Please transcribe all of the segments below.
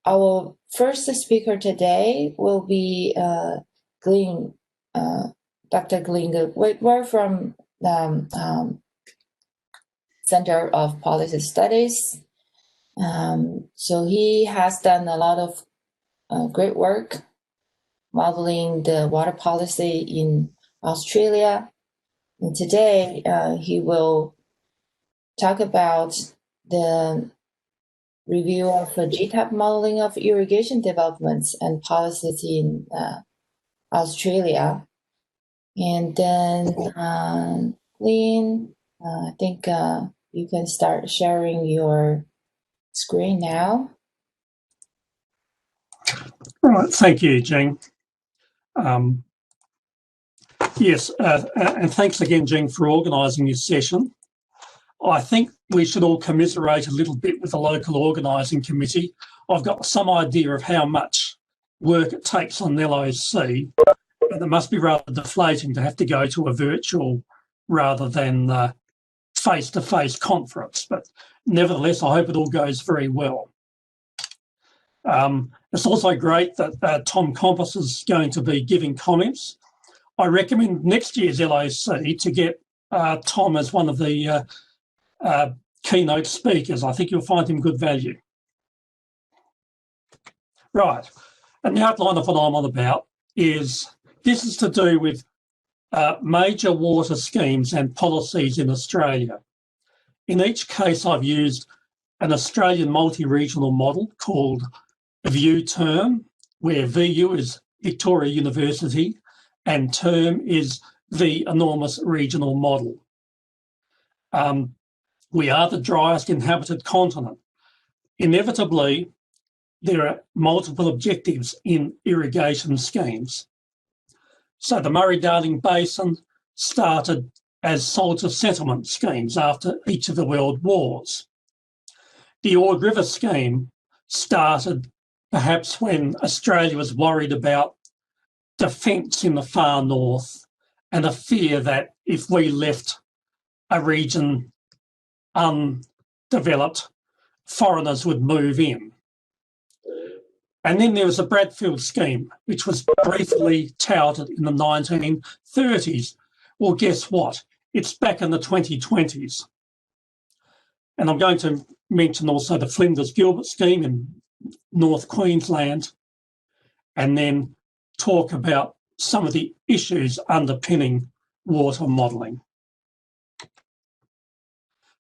our first speaker today will be Glenn, Dr. Glenn. We're from the Center of Policy Studies. So he has done a lot of great work modeling the water policy in Australia. And today he will talk about the review of the GTAP modeling of irrigation developments and policies in Australia. And then, Lynn, I think you can start sharing your screen now. All right, thank you, Jean. Yes, and thanks again, Jean, for organising this session. I think we should all commiserate a little bit with the local organising committee. I've got some idea of how much work it takes on LOC, and it must be rather deflating to have to go to a virtual rather than face-to-face conference. But nevertheless, I hope it all goes very well. It's also great that Tom Compass is going to be giving comments. I recommend next year's LOC to get Tom as one of the keynote speakers. I think you'll find him good value. Right, and the outline of what I'm on about is this is to do with major water schemes and policies in Australia. In each case, I've used an Australian multi-regional model called VU-TERM, where VU is Victoria University and TERM is the enormous regional model. We are the driest inhabited continent. Inevitably, there are multiple objectives in irrigation schemes. So the Murray-Darling Basin started as soldier settlement schemes after each of the world wars. The Ord River scheme started perhaps when Australia was worried about defence in the far north and a fear that if we left a region undeveloped, foreigners would move in. And then there was the Bradfield scheme, which was briefly touted in the 1930s. Well, guess what? It's back in the 2020s. And I'm going to mention also the Flinders-Gilbert scheme in North Queensland, and then talk about some of the issues underpinning water modelling.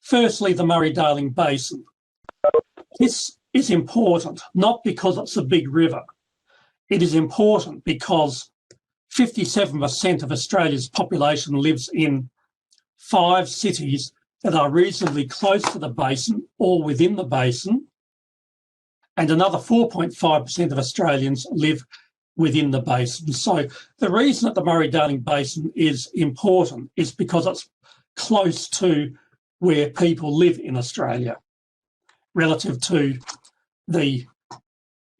Firstly, the Murray-Darling Basin. This is important, not because it's a big river. It is important because 57% of Australia's population lives in 5 cities that are reasonably close to the basin or within the basin, and another 4.5% of Australians live within the basin. So the reason that the Murray-Darling Basin is important is because it's close to where people live in Australia relative to the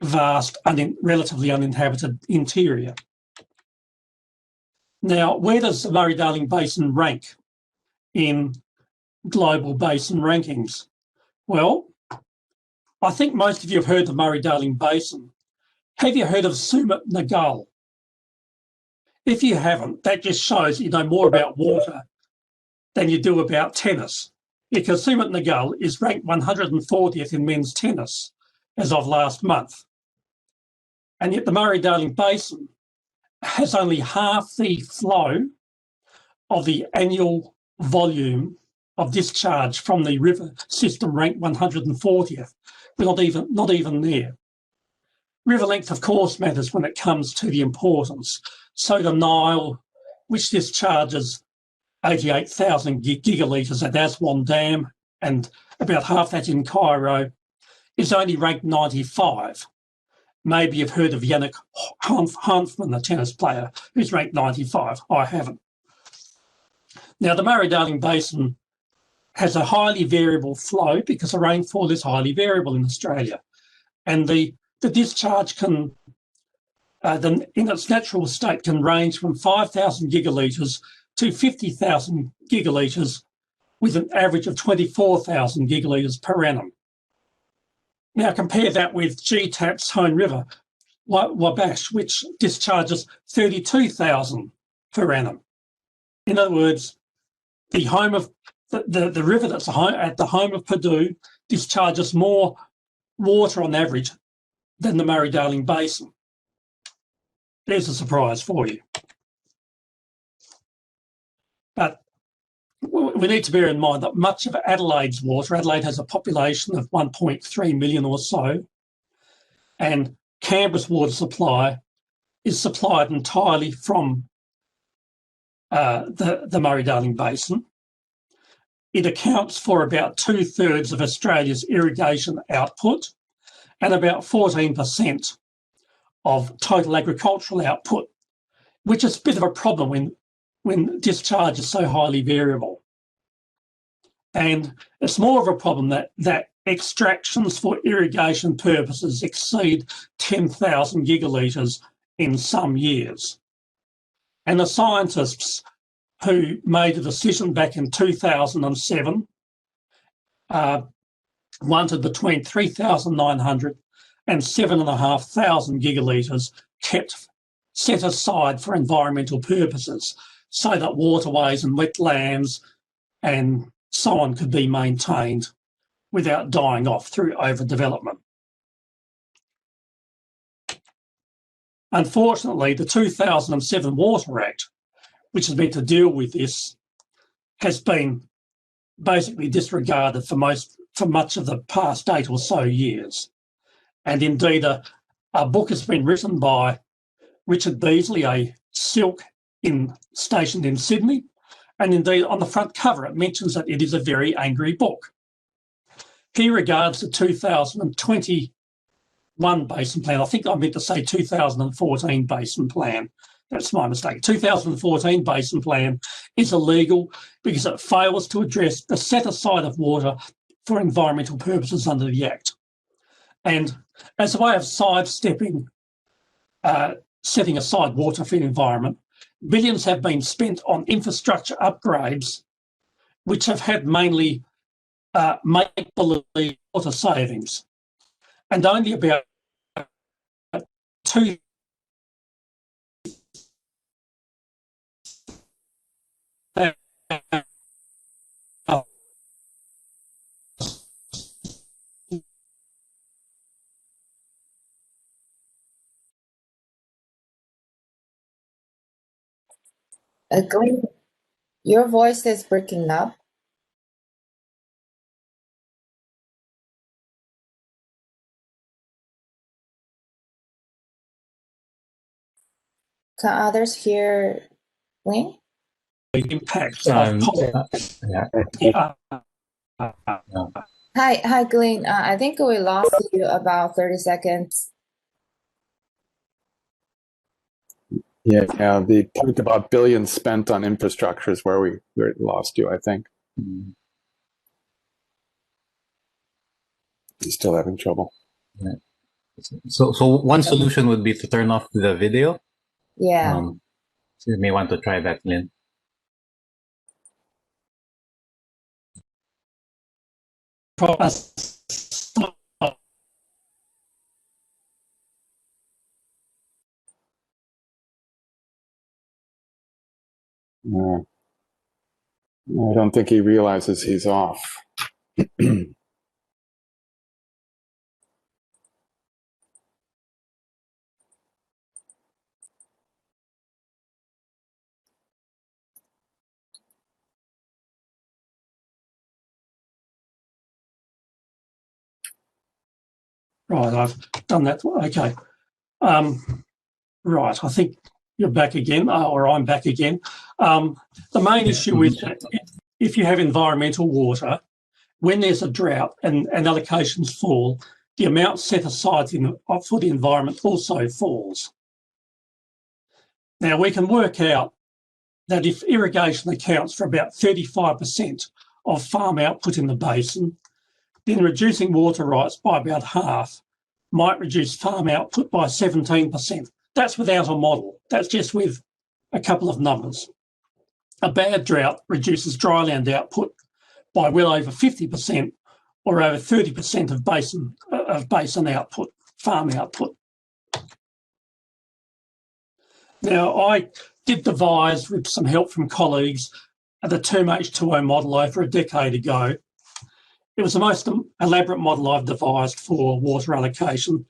vast, relatively uninhabited interior. Now, where does the Murray-Darling Basin rank in global basin rankings? Well, I think most of you have heard the Murray-Darling Basin. Have you heard of Sumit Nagal? If you haven't, that just shows you know more about water than you do about tennis, because Sumit Nagal is ranked 140th in men's tennis as of last month. And yet the Murray-Darling Basin has only half the flow of the annual volume of discharge from the river system ranked 140th. We're not even there. River length, of course, matters when it comes to the importance. So the Nile, which discharges 88,000 gigalitres at Aswan Dam and about half that in Cairo, is only ranked 95. Maybe you've heard of Yannick Hanfmann, the tennis player, who's ranked 95. I haven't. Now, the Murray-Darling Basin has a highly variable flow because the rainfall is highly variable in Australia. And the discharge can, in its natural state, can range from 5,000 gigalitres to 50,000 gigalitres with an average of 24,000 gigalitres per annum. Now compare that with GTAP's home river, Wabash, which discharges 32,000 per annum. In other words, the home of the river that's at the home of Purdue discharges more water on average than the Murray-Darling Basin. There's a surprise for you. But we need to bear in mind that much of Adelaide's water, Adelaide has a population of 1.3 million or so, and Canberra's water supply is supplied entirely from the Murray-Darling Basin. It accounts for about 2/3 of Australia's irrigation output and about 14% of total agricultural output, which is a bit of a problem when discharge is so highly variable. And it's more of a problem that extractions for irrigation purposes exceed 10,000 gigalitres in some years. And the scientists who made a decision back in 2007 wanted between 3,900 and 7,500 gigalitres kept set aside for environmental purposes so that waterways and wetlands and so on could be maintained without dying off through overdevelopment. Unfortunately, the 2007 Water Act, which is meant to deal with this, has been basically disregarded for much of the past 8 or so years. And indeed, a book has been written by Richard Beasley, a silk stationed in Sydney, and indeed on the front cover it mentions that it is a very angry book. He regards the 2021 Basin Plan, I think I meant to say 2014 Basin Plan, that's my mistake. 2014 Basin Plan is illegal because it fails to address the set-aside of water for environmental purposes under the Act. And as a way of sidestepping setting aside water for the environment, billions have been spent on infrastructure upgrades, which have had mainly make-believe water savings. And only about 2 Glenn, your voice is breaking up. Can others hear Glenn? impacts of Hi, Glenn. I think we lost you about 30 seconds. Yeah, the point about billions spent on infrastructure is where we lost you, I think. You're still having trouble. Yeah. So one solution would be to turn off the video. Yeah. So you may want to try that, Lynn. No, I don't think he realizes he's off. Right, I've done that. Okay. Right, I think you're back again, or I'm back again. The main issue is that if you have environmental water, when there's a drought and allocations fall, the amount set aside for the environment also falls. Now, we can work out that if irrigation accounts for about 35% of farm output in the basin, then reducing water rights by about half might reduce farm output by 17%. That's without a model. That's just with a couple of numbers. A bad drought reduces dryland output by well over 50%, or over 30% of basin output, farm output. Now, I did devise, with some help from colleagues, the term H2O model over a decade ago. It was the most elaborate model I've devised for water allocation.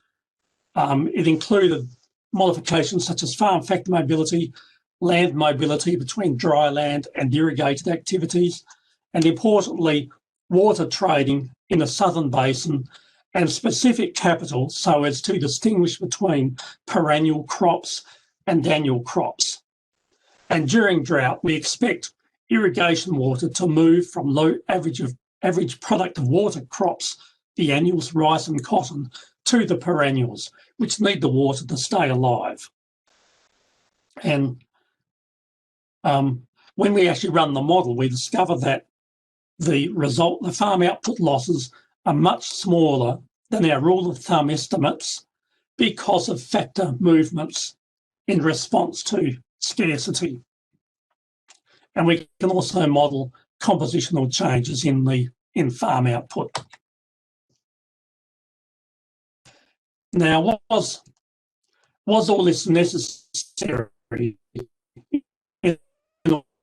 It included modifications such as farm factor mobility, land mobility between dry land and irrigated activities, and importantly, water trading in the southern basin and specific capital so as to distinguish between perennial crops and annual crops. And during drought, we expect irrigation water to move from low average product of water crops, the annuals, rice and cotton, to the perennials, which need the water to stay alive. And when we actually run the model, we discover that the farm output losses are much smaller than our rule of thumb estimates because of factor movements in response to scarcity. And we can also model compositional changes in farm output. Now, was all this necessary in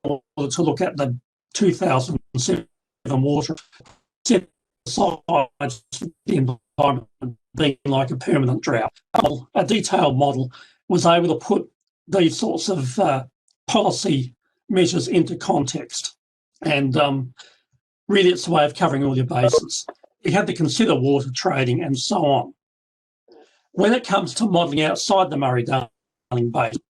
order to look at the 2007 water set aside the environment being like a permanent drought? A detailed model was able to put these sorts of policy measures into context, and really it's a way of covering all your bases. You had to consider water trading and so on. When it comes to modelling outside the Murray-Darling Basin,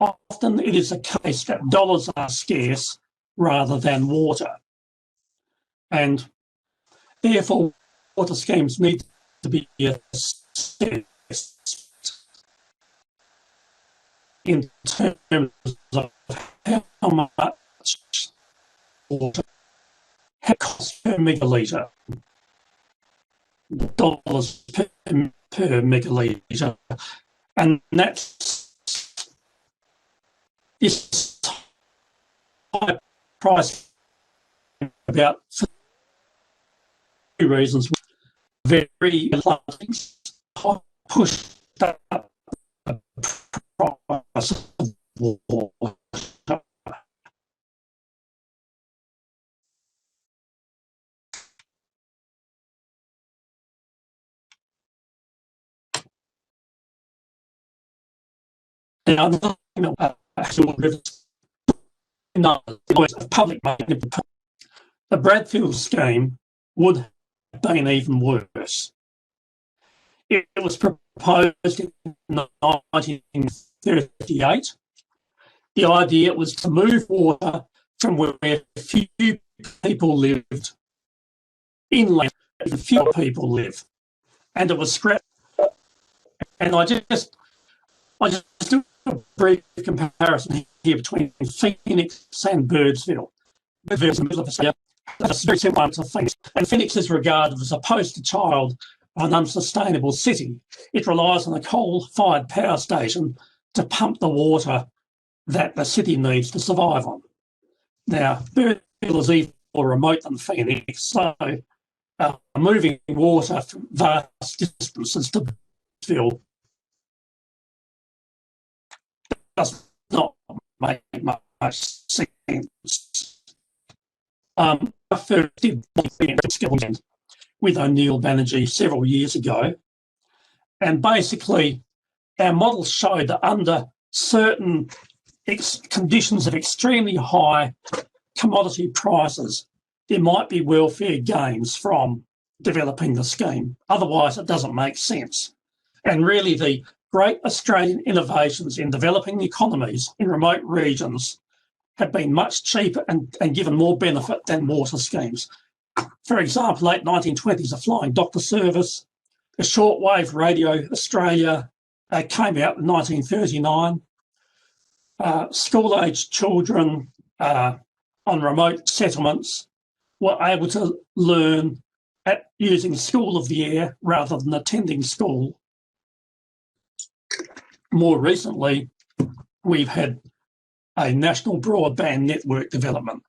often it is a case that dollars are scarce rather than water. And therefore, water schemes need to be assessed in terms of how much water costs per megalitre, dollars per megalitre, and that's this high price about two reasons. Very things push up the price of water. Now, the public money, the Bradfield scheme would have been even worse. It was proposed in 1938. The idea was to move water from where few people lived inland, where few people live, and it was scrapped. And I just do a brief comparison here between Phoenix and Birdsville. Birdsville is in the middle of Australia. That's very similar to Phoenix. And Phoenix is regarded as a poster child of an unsustainable city. It relies on a coal-fired power station to pump the water that the city needs to survive on. Now, Birdsville is even more remote than Phoenix, so moving water from vast distances to Birdsville does not make much sense. I first did with O'Neill Banerjee several years ago, and basically our models showed that under certain conditions of extremely high commodity prices, there might be welfare gains from developing the scheme. Otherwise, it doesn't make sense. And really, the great Australian innovations in developing economies in remote regions have been much cheaper and given more benefit than water schemes. For example, late 1920s, a flying doctor service, the shortwave radio Australia came out in 1939. School-aged children on remote settlements were able to learn at using School of the Air rather than attending school. More recently, we've had a national broadband network development.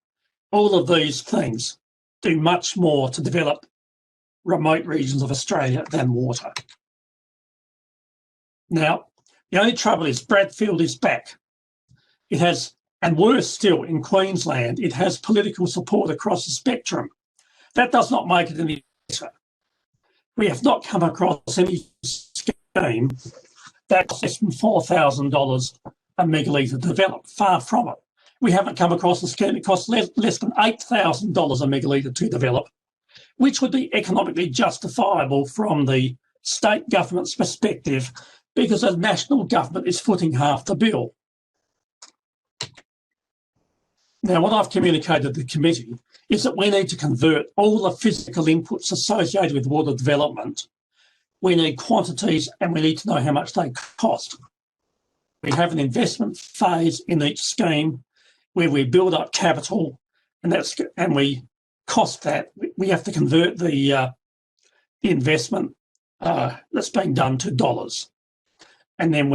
All of these things do much more to develop remote regions of Australia than water. Now, the only trouble is Bradfield is back. It has, and worse still, in Queensland, it has political support across the spectrum. That does not make it any better. We have not come across any scheme that costs less than $4,000 a megalitre to develop. Far from it. We haven't come across a scheme that costs less than $8,000 a megalitre to develop, which would be economically justifiable from the state government's perspective, because the national government is footing half the bill. Now, what I've communicated to the committee is that we need to convert all the physical inputs associated with water development. We need quantities and we need to know how much they cost. We have an investment phase in each scheme where we build up capital and we cost that. We have to convert the investment that's being done to dollars. And then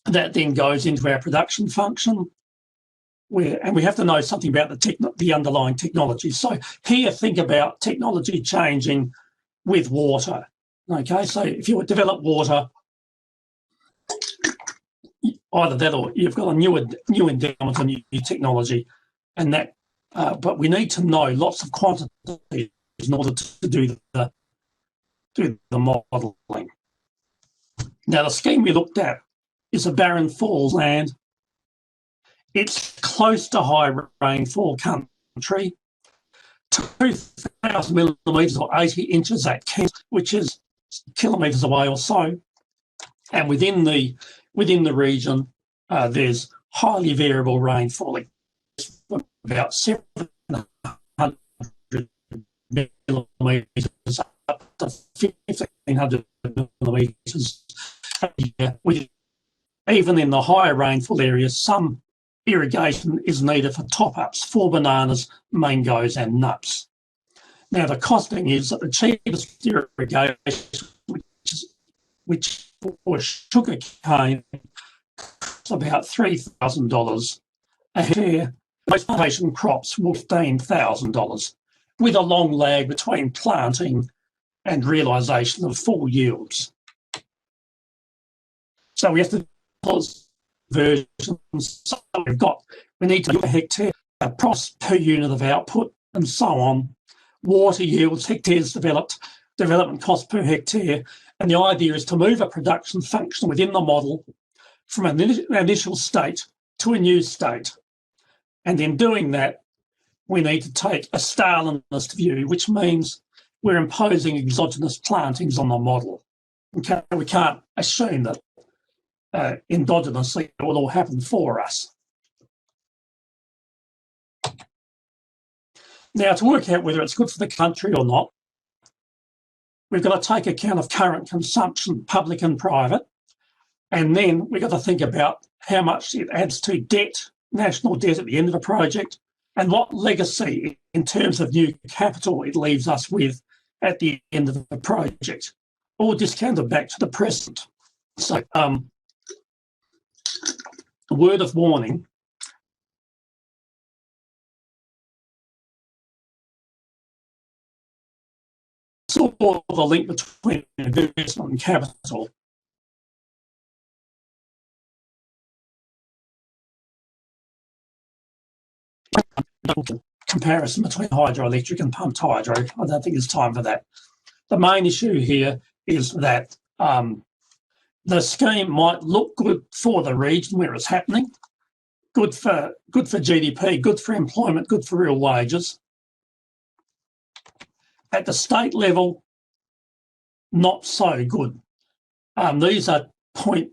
that then goes into our production function. And we have to know something about the underlying technology. So here, think about technology changing with water. Okay, so if you would develop water, either that or you've got a new endowment, a new technology, and that. But we need to know lots of quantities in order to do the modelling. Now, the scheme we looked at is a barren falls land. It's close to high rainfall country, 2,000 millimetres or 80 inches at Kent, which is kilometres away or so. And within the region, there's highly variable rainfall, about 700 millimetres up to 1,500 millimetres. Even in the higher rainfall areas, some irrigation is needed for top-ups for bananas, mangoes and nuts. Now, the costing is that the cheapest irrigation, which for sugar cane, costs about $3,000 a hectare. Most plantation crops will $15,000, with a long lag between planting and realisation of full yields. So we have to versions. So we need to do a hectare, a price per unit of output, and so on. Water yields, hectares developed, development cost per hectare, and the idea is to move a production function within the model from an initial state to a new state. And in doing that, we need to take a Stalinist view, which means we're imposing exogenous plantings on the model. Okay? We can't assume that endogenously it will all happen for us. Now, to work out whether it's good for the country or not, we've got to take account of current consumption, public and private, and then we've got to think about how much it adds to debt, national debt at the end of a project, and what legacy in terms of new capital it leaves us with at the end of the project, all discounted back to the present. So, a word of warning. Saw the link between investment and capital. Comparison between hydroelectric and pumped hydro. I don't think there's time for that. The main issue here is that the scheme might look good for the region where it's happening, good for GDP, good for employment, good for real wages. At the state level, not so good. These are 0.02,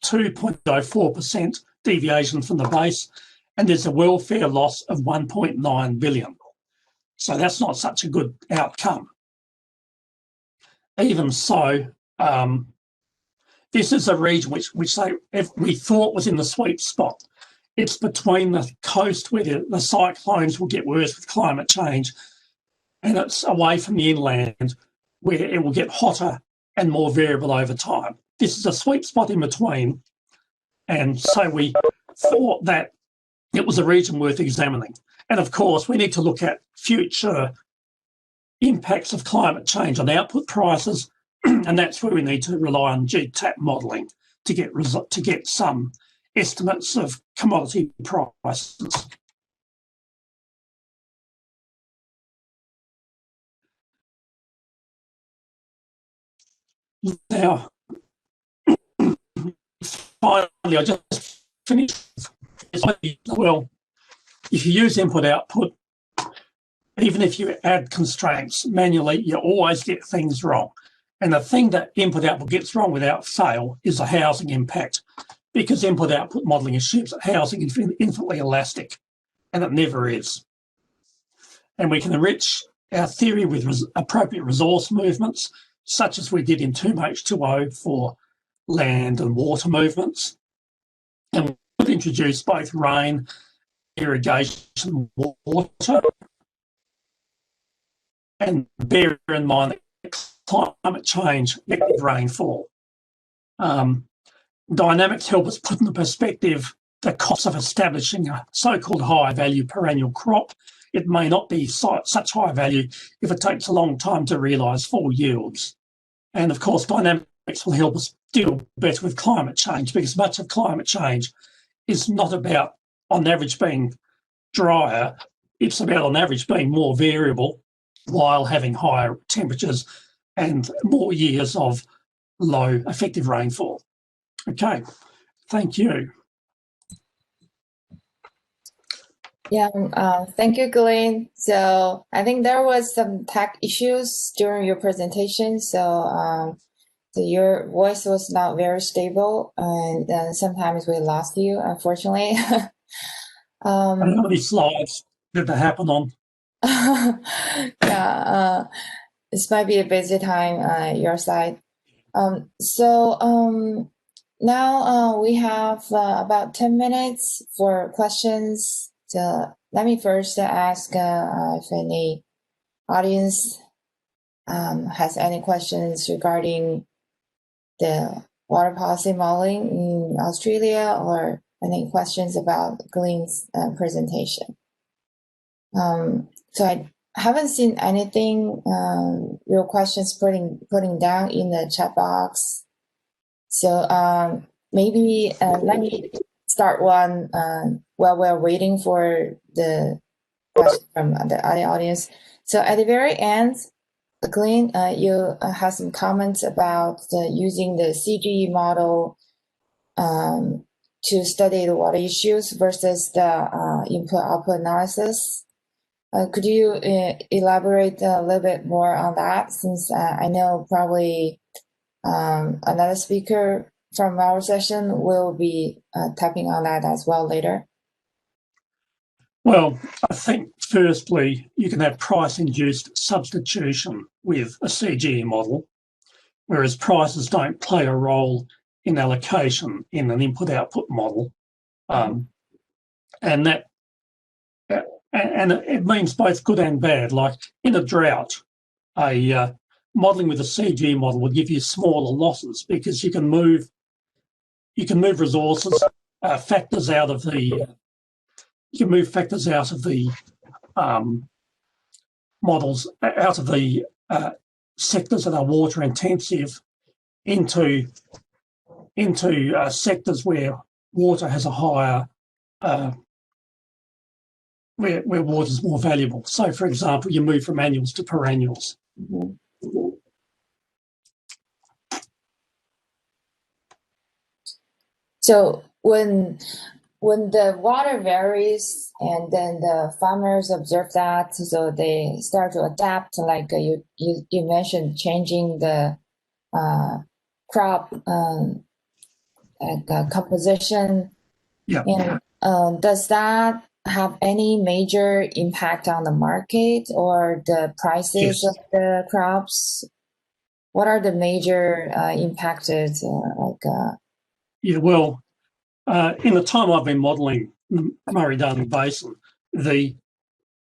0.04% deviation from the base, and there's a welfare loss of 1.9 billion. So that's not such a good outcome. Even so, this is a region which we thought was in the sweet spot. It's between the coast where the cyclones will get worse with climate change, and it's away from the inland where it will get hotter and more variable over time. This is a sweet spot in between, and so we thought that it was a region worth examining. And of course, we need to look at future impacts of climate change on output prices, and that's where we need to rely on GTAP modelling to get some estimates of commodity prices. Now, finally, I just finished. Well, if you use input-output, even if you add constraints manually, you always get things wrong. And the thing that input-output gets wrong without fail is the housing impact, because input-output modelling assumes that housing is infinitely elastic, and it never is. And we can enrich our theory with appropriate resource movements, such as we did in 2H2O for land and water movements. And we could introduce both rain, irrigation, water, and bear in mind that climate change affects rainfall. Dynamics help us put into perspective the cost of establishing a so-called high value perennial crop. It may not be such high value if it takes a long time to realise full yields. And of course, dynamics will help us deal better with climate change, because much of climate change is not about on average being drier, it's about on average being more variable while having higher temperatures and more years of low effective rainfall. Okay, thank you. Yeah, thank you, Glenn. So I think there was some tech issues during your presentation. So your voice was not very stable, and sometimes we lost you, unfortunately. I don't know how many slides did that happen on. Yeah, this might be a busy time your side. Now we have about 10 minutes for questions. So let me first ask if any audience has any questions regarding the water policy modeling in Australia, or any questions about Glenn's presentation. So I haven't seen anything, real questions putting down in the chat box. So maybe let me start one while we're waiting for the question from the audience. So at the very end, Glenn, you have some comments about using the CGE model to study the water issues versus the input-output analysis. Could you elaborate a little bit more on that, since I know probably another speaker from our session will be tapping on that as well later? Well, I think firstly, you can have price-induced substitution with a CGE model, whereas prices don't play a role in allocation in an input-output model. And it means both good and bad. Like in a drought, a modelling with a CGE model will give you smaller losses, because you can move resources, factors out of the models, out of the sectors that are water intensive into sectors where water has a higher where water is more valuable. So, for example, you move from annuals to perennials. Mm-hmm. So when the water varies, and then the farmers observe that, so they start to adapt, like you mentioned, changing the crop composition. Yeah. And does that have any major impact on the market or the prices of the crops? What are the major impacted Yeah, well, in the time I've been modelling the Murray-Darling Basin, the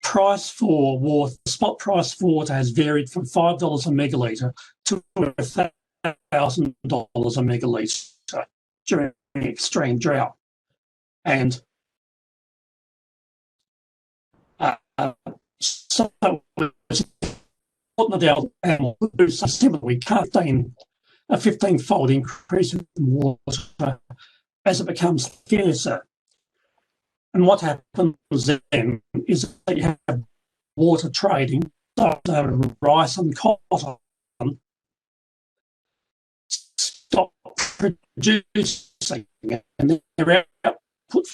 price for water, the spot price for water has varied from $5 a megalitre to $1,000 a megalitre during extreme drought. And so that our animal could do something similar. We can't sustain a 15-fold increase in water as it becomes scarcer. And what happens then is that you have water trading, so rice and cotton stop producing, and their output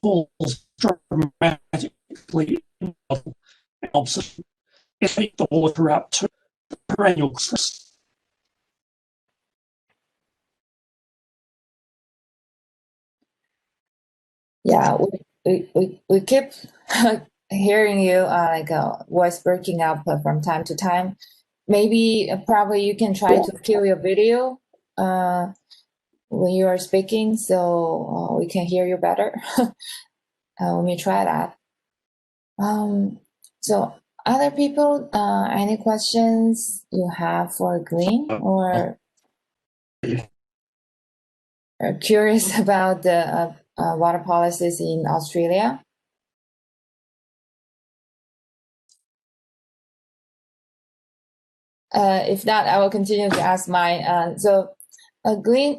falls dramatically. It heat the water up to perennial. Yeah, we keep hearing you like voice breaking up from time to time. Maybe probably you can try to cue your video when you are speaking, so we can hear you better. Let me try that. So other people, any questions you have for Green or are curious about the water policies in Australia? If not, I will continue to ask mine. Green,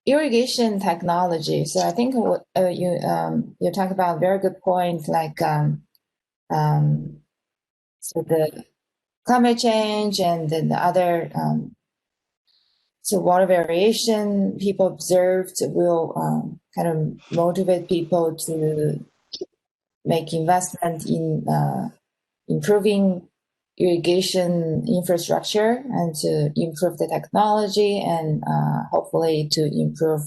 irrigation technology. So I think what you talk about very good point, like so the climate change and then the other so water variation people observed will kind of motivate people to make investment in improving irrigation infrastructure and to improve the technology and hopefully to improve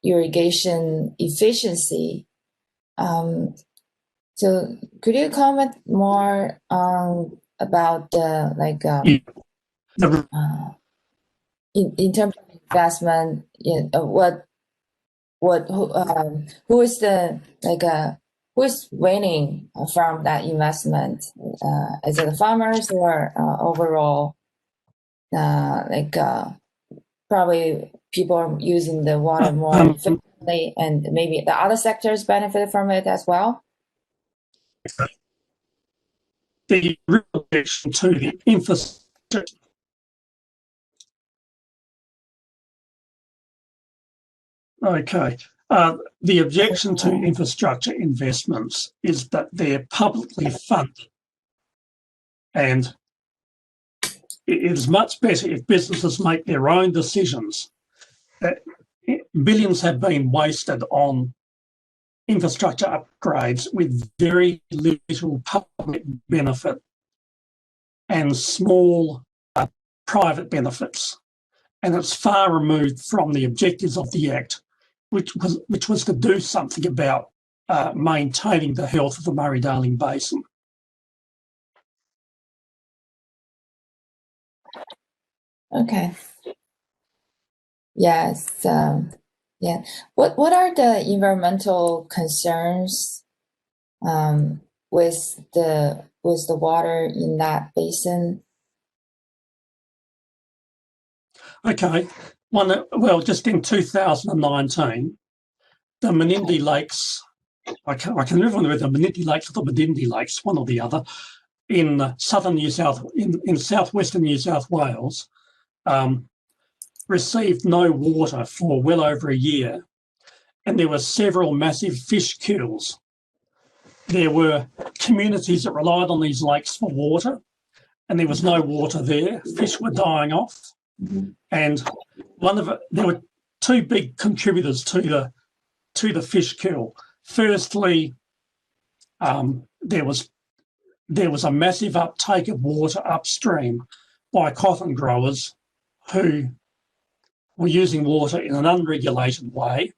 irrigation efficiency. So could you comment more about the like in terms of investment, who is the who is winning from that investment? Is it the farmers or overall, probably people are using the water more efficiently, and maybe the other sectors benefit from it as well? The relation to the infrastructure. Okay. The objection to infrastructure investments is that they're publicly funded, and it is much better if businesses make their own decisions. Billions have been wasted on infrastructure upgrades with very little public benefit and small private benefits, and it's far removed from the objectives of the Act, which was to do something about maintaining the health of the Murray-Darling Basin. Okay. Yes. Yeah. What are the environmental concerns with the water in that basin? Okay. Well, just in 2019, the Menindee Lakes, I can never remember the Menindee Lakes or the Menindee Lakes, one or the other, in southern in southwestern New South Wales, received no water for well over a year, and there were several massive fish kills. There were communities that relied on these lakes for water, and there was no water there. Fish were dying off, and there were two big contributors to the fish kill. Firstly, there was a massive uptake of water upstream by cotton growers who were using water in an unregulated way.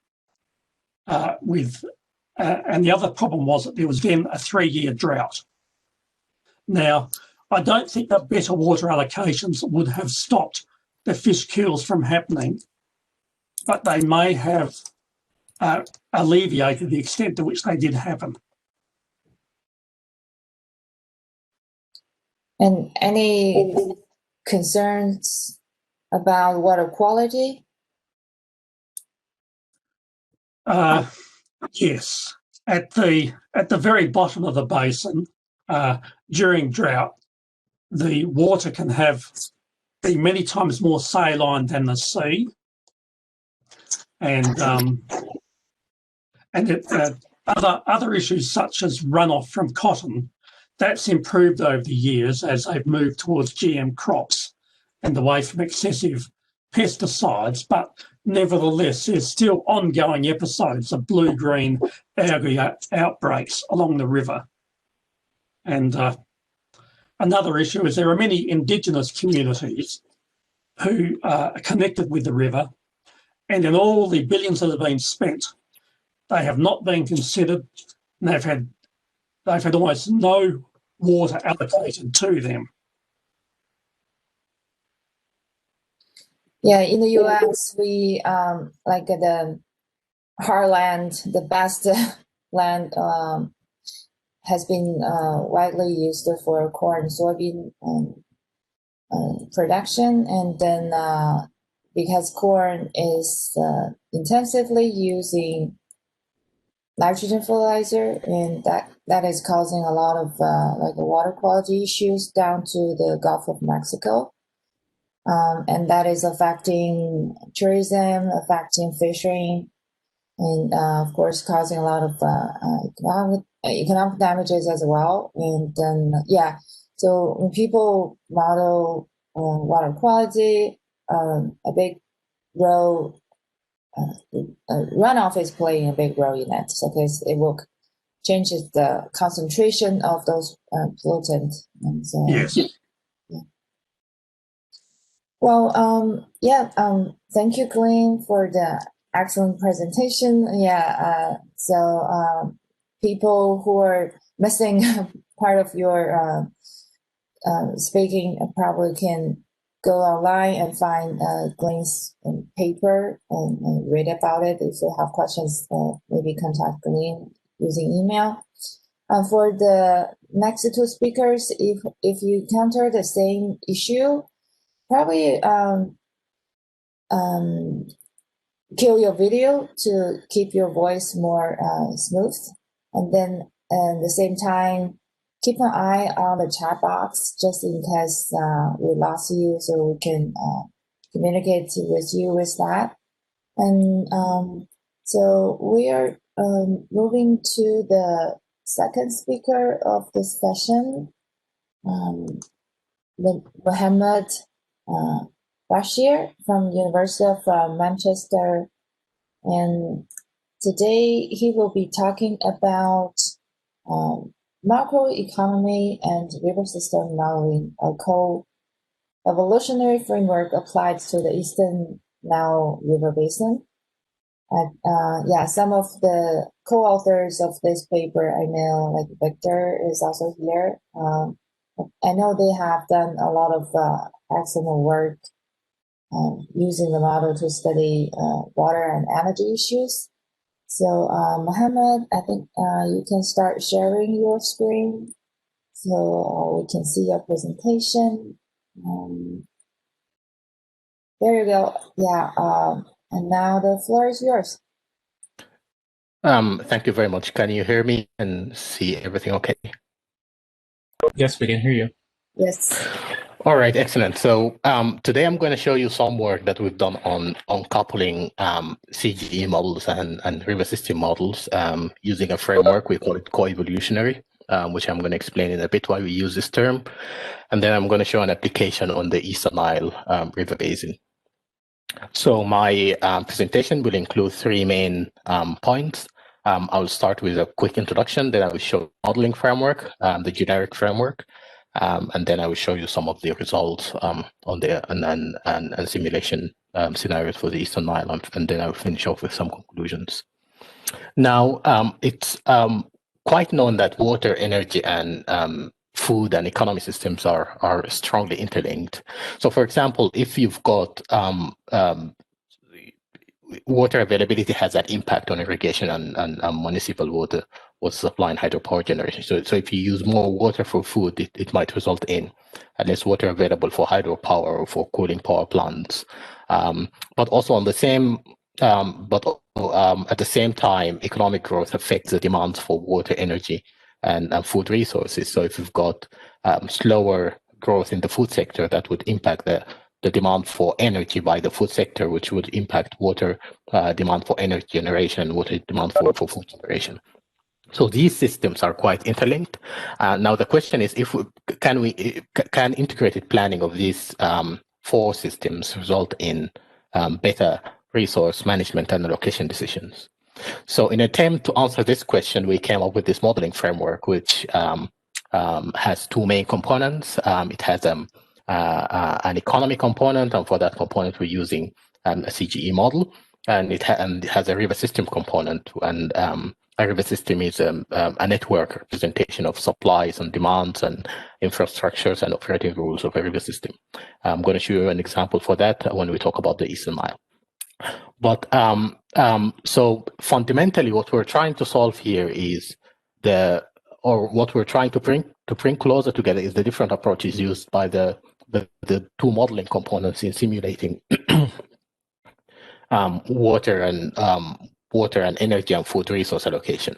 And the other problem was that there was then a 3-year drought. Now, I don't think that better water allocations would have stopped the fish kills from happening, but they may have alleviated the extent to which they did happen. And any concerns about water quality? Yes, at the very bottom of the basin, during drought, the water can be many times more saline than the sea, and other issues such as runoff from cotton, that's improved over the years as they've moved towards GM crops and away from excessive pesticides. But nevertheless, there's still ongoing episodes of blue-green algae outbreaks along the river. And another issue is there are many Indigenous communities who are connected with the river, and in all the billions that have been spent, they have not been considered, and they've had almost no water allocated to them. Yeah, in the US, we like the heartland, the best land has been widely used for corn, soybean production, and then because corn is intensively using nitrogen fertilizer, and that is causing a lot of like water quality issues down to the Gulf of Mexico. And that is affecting tourism, affecting fishing, and of course causing a lot of economic damages as well. And then so when people model water quality, a big role, runoff is playing a big role in that, because it will changes the concentration of those pollutants. And so, yes. Well, thank you, Glenn, for the excellent presentation. So people who are missing part of your speaking probably can go online and find Glenn's paper and read about it. If you have questions, maybe contact Glenn using email. For the next two speakers, if you encounter the same issue, probably kill your video to keep your voice more smooth, and then at the same time keep an eye on the chat box just in case we lost you, so we can communicate with you with that. And so we are moving to the second speaker of this session, Mohammed Bashir from University of Manchester, and today he will be talking about macroeconomy and river system modeling, a co-evolutionary framework applied to the Eastern Nile River Basin. Some of the co-authors of this paper, I know, like Victor is also here. I know they have done a lot of excellent work using the model to study water and energy issues. So, Mohammed, I think you can start sharing your screen so we can see your presentation. There you go. And now the floor is yours. Thank you very much. Can you hear me and see everything okay? Yes, we can hear you. Yes. All right, excellent. So today I'm going to show you some work that we've done on coupling CGE models and river system models using a framework. We call it co-evolutionary, which I'm going to explain in a bit why we use this term. And then I'm going to show an application on the Eastern Nile River Basin. So my presentation will include three main points. I'll start with a quick introduction, then I will show modeling framework, the generic framework, and then I will show you some of the results on the and simulation scenarios for the Eastern Nile, and then I will finish off with some conclusions. Now, it's quite known that water, energy, and food and economy systems are strongly interlinked. So, for example, if you've got water availability has that impact on irrigation and municipal water supply and hydropower generation. So if you use more water for food, it might result in less water available for hydropower or for cooling power plants. But also on the same, at the same time, economic growth affects the demands for water, energy, and food resources. So if we've got slower growth in the food sector, that would impact the demand for energy by the food sector, which would impact water demand for energy generation, water demand for food generation. So these systems are quite interlinked. Now the question is, can integrated planning of these 4 systems result in better resource management and allocation decisions? So in an attempt to answer this question, we came up with this modeling framework, which has 2 main components. It has an economy component, and for that component, we're using a CGE model, and it has a river system component. And a river system is a network representation of supplies and demands and infrastructures and operating rules of a river system. I'm going to show you an example for that when we talk about the Eastern Nile. But so fundamentally, what we're trying to solve here is what we're trying to bring closer together is the different approaches used by the 2 modeling components in simulating water and energy and food resource allocation.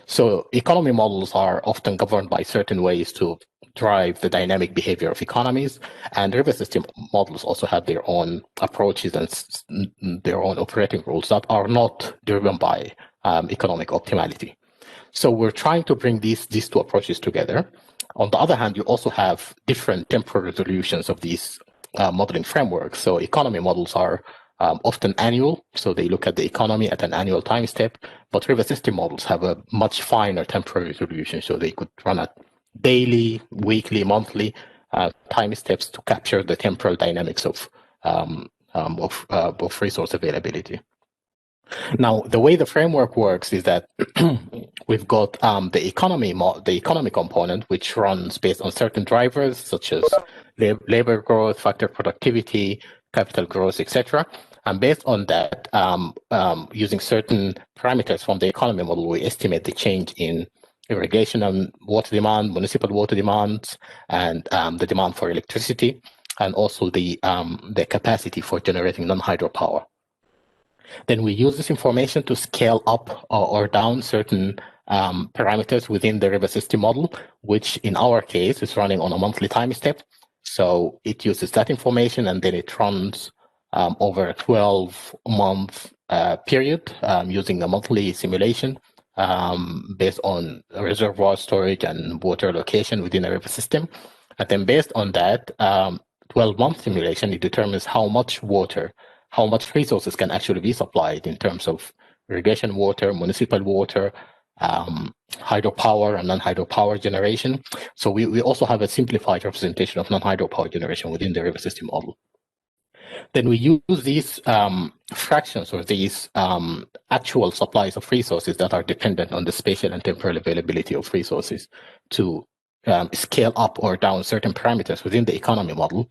So economy models are often governed by certain ways to drive the dynamic behavior of economies, and river system models also have their own approaches and their own operating rules that are not driven by economic optimality. So we're trying to bring these 2 approaches together. On the other hand, you also have different temporal resolutions of these modeling frameworks. So economy models are often annual, so they look at the economy at an annual time step, but river system models have a much finer temporal resolution, so they could run at daily, weekly, monthly time steps to capture the temporal dynamics of resource availability. Now, the way the framework works is that we've got the economy component, which runs based on certain drivers such as labor growth, factor productivity, capital growth, etc. And based on that, using certain parameters from the economy model, we estimate the change in irrigation and water demand, municipal water demands, and the demand for electricity, and also the capacity for generating non-hydropower. Then we use this information to scale up or down certain parameters within the river system model, which in our case is running on a monthly time step. So it uses that information and then it runs over a 12-month period using a monthly simulation based on reservoir storage and water allocation within a river system. And then based on that 12-month simulation, it determines how much resources can actually be supplied in terms of irrigation water, municipal water, hydropower and non-hydropower generation. So we also have a simplified representation of non-hydropower generation within the river system model. Then we use these fractions or these actual supplies of resources that are dependent on the spatial and temporal availability of resources to scale up or down certain parameters within the economy model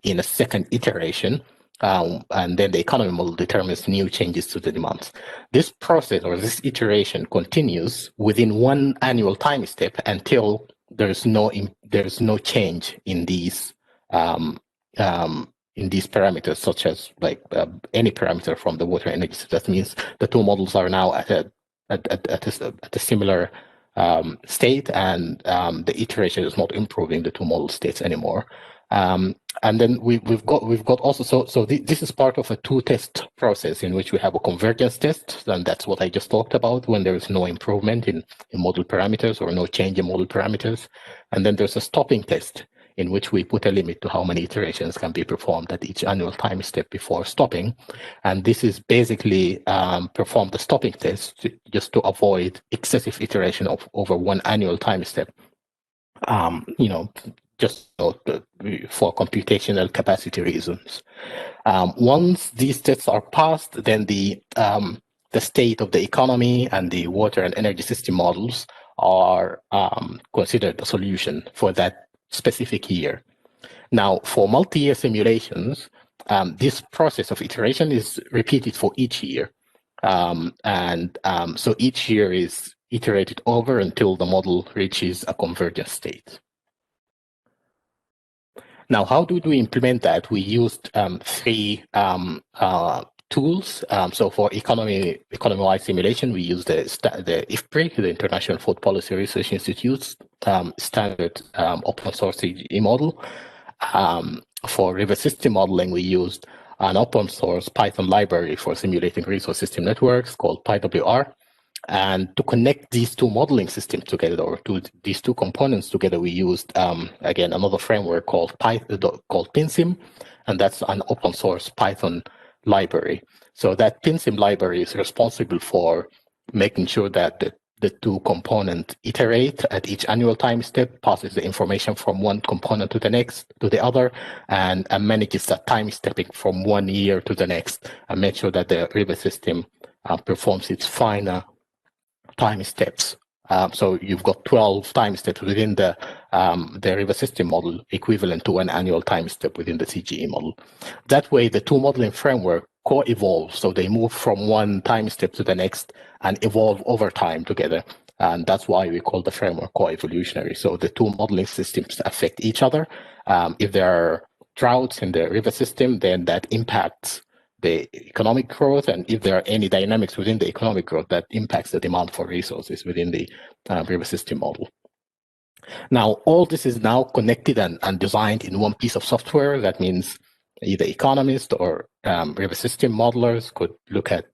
in a second iteration. And then the economy model determines new changes to the demands. This process or this iteration continues within one annual time step until there's no change in these parameters, such as any parameter from the water energy. So that means the 2 models are now at a similar state, and the iteration is not improving the 2 model states anymore. And then we've got also so this is part of a 2-test process in which we have a convergence test, and that's what I just talked about when there is no improvement in model parameters or no change in model parameters. And then there's a stopping test in which we put a limit to how many iterations can be performed at each annual time step before stopping. And this is basically perform the stopping test just to avoid excessive iteration over one annual time step. Just for computational capacity reasons. Once these tests are passed, then the state of the economy and the water and energy system models are considered a solution for that specific year. Now, for multi-year simulations, this process of iteration is repeated for each year. So each year is iterated over until the model reaches a convergence state. Now, how do we implement that? We used 3 tools. So for economy-wide simulation, we use the IFPRI, the International Food Policy Research Institute's standard open source CGE model. For river system modeling, we used an open source Python library for simulating resource system networks called PyWR. And to connect these two modeling systems together, or these two components together, we used, again, another framework called PinSim, and that's an open source Python library. So that PinSim library is responsible for making sure that the two components iterate at each annual time step, passes the information from one component to the next, to the other, and manages that time stepping from 1 year to the next, and make sure that the river system performs its final time steps. So you've got 12 time steps within the river system model, equivalent to an annual time step within the CGE model. That way, the two modeling framework co-evolve, so they move from one time step to the next and evolve over time together. And that's why we call the framework co-evolutionary. So the two modeling systems affect each other. If there are droughts in the river system, then that impacts the economic growth, and if there are any dynamics within the economic growth, that impacts the demand for resources within the river system model. Now, all this is now connected and designed in one piece of software. That means either economists or river system modelers could look at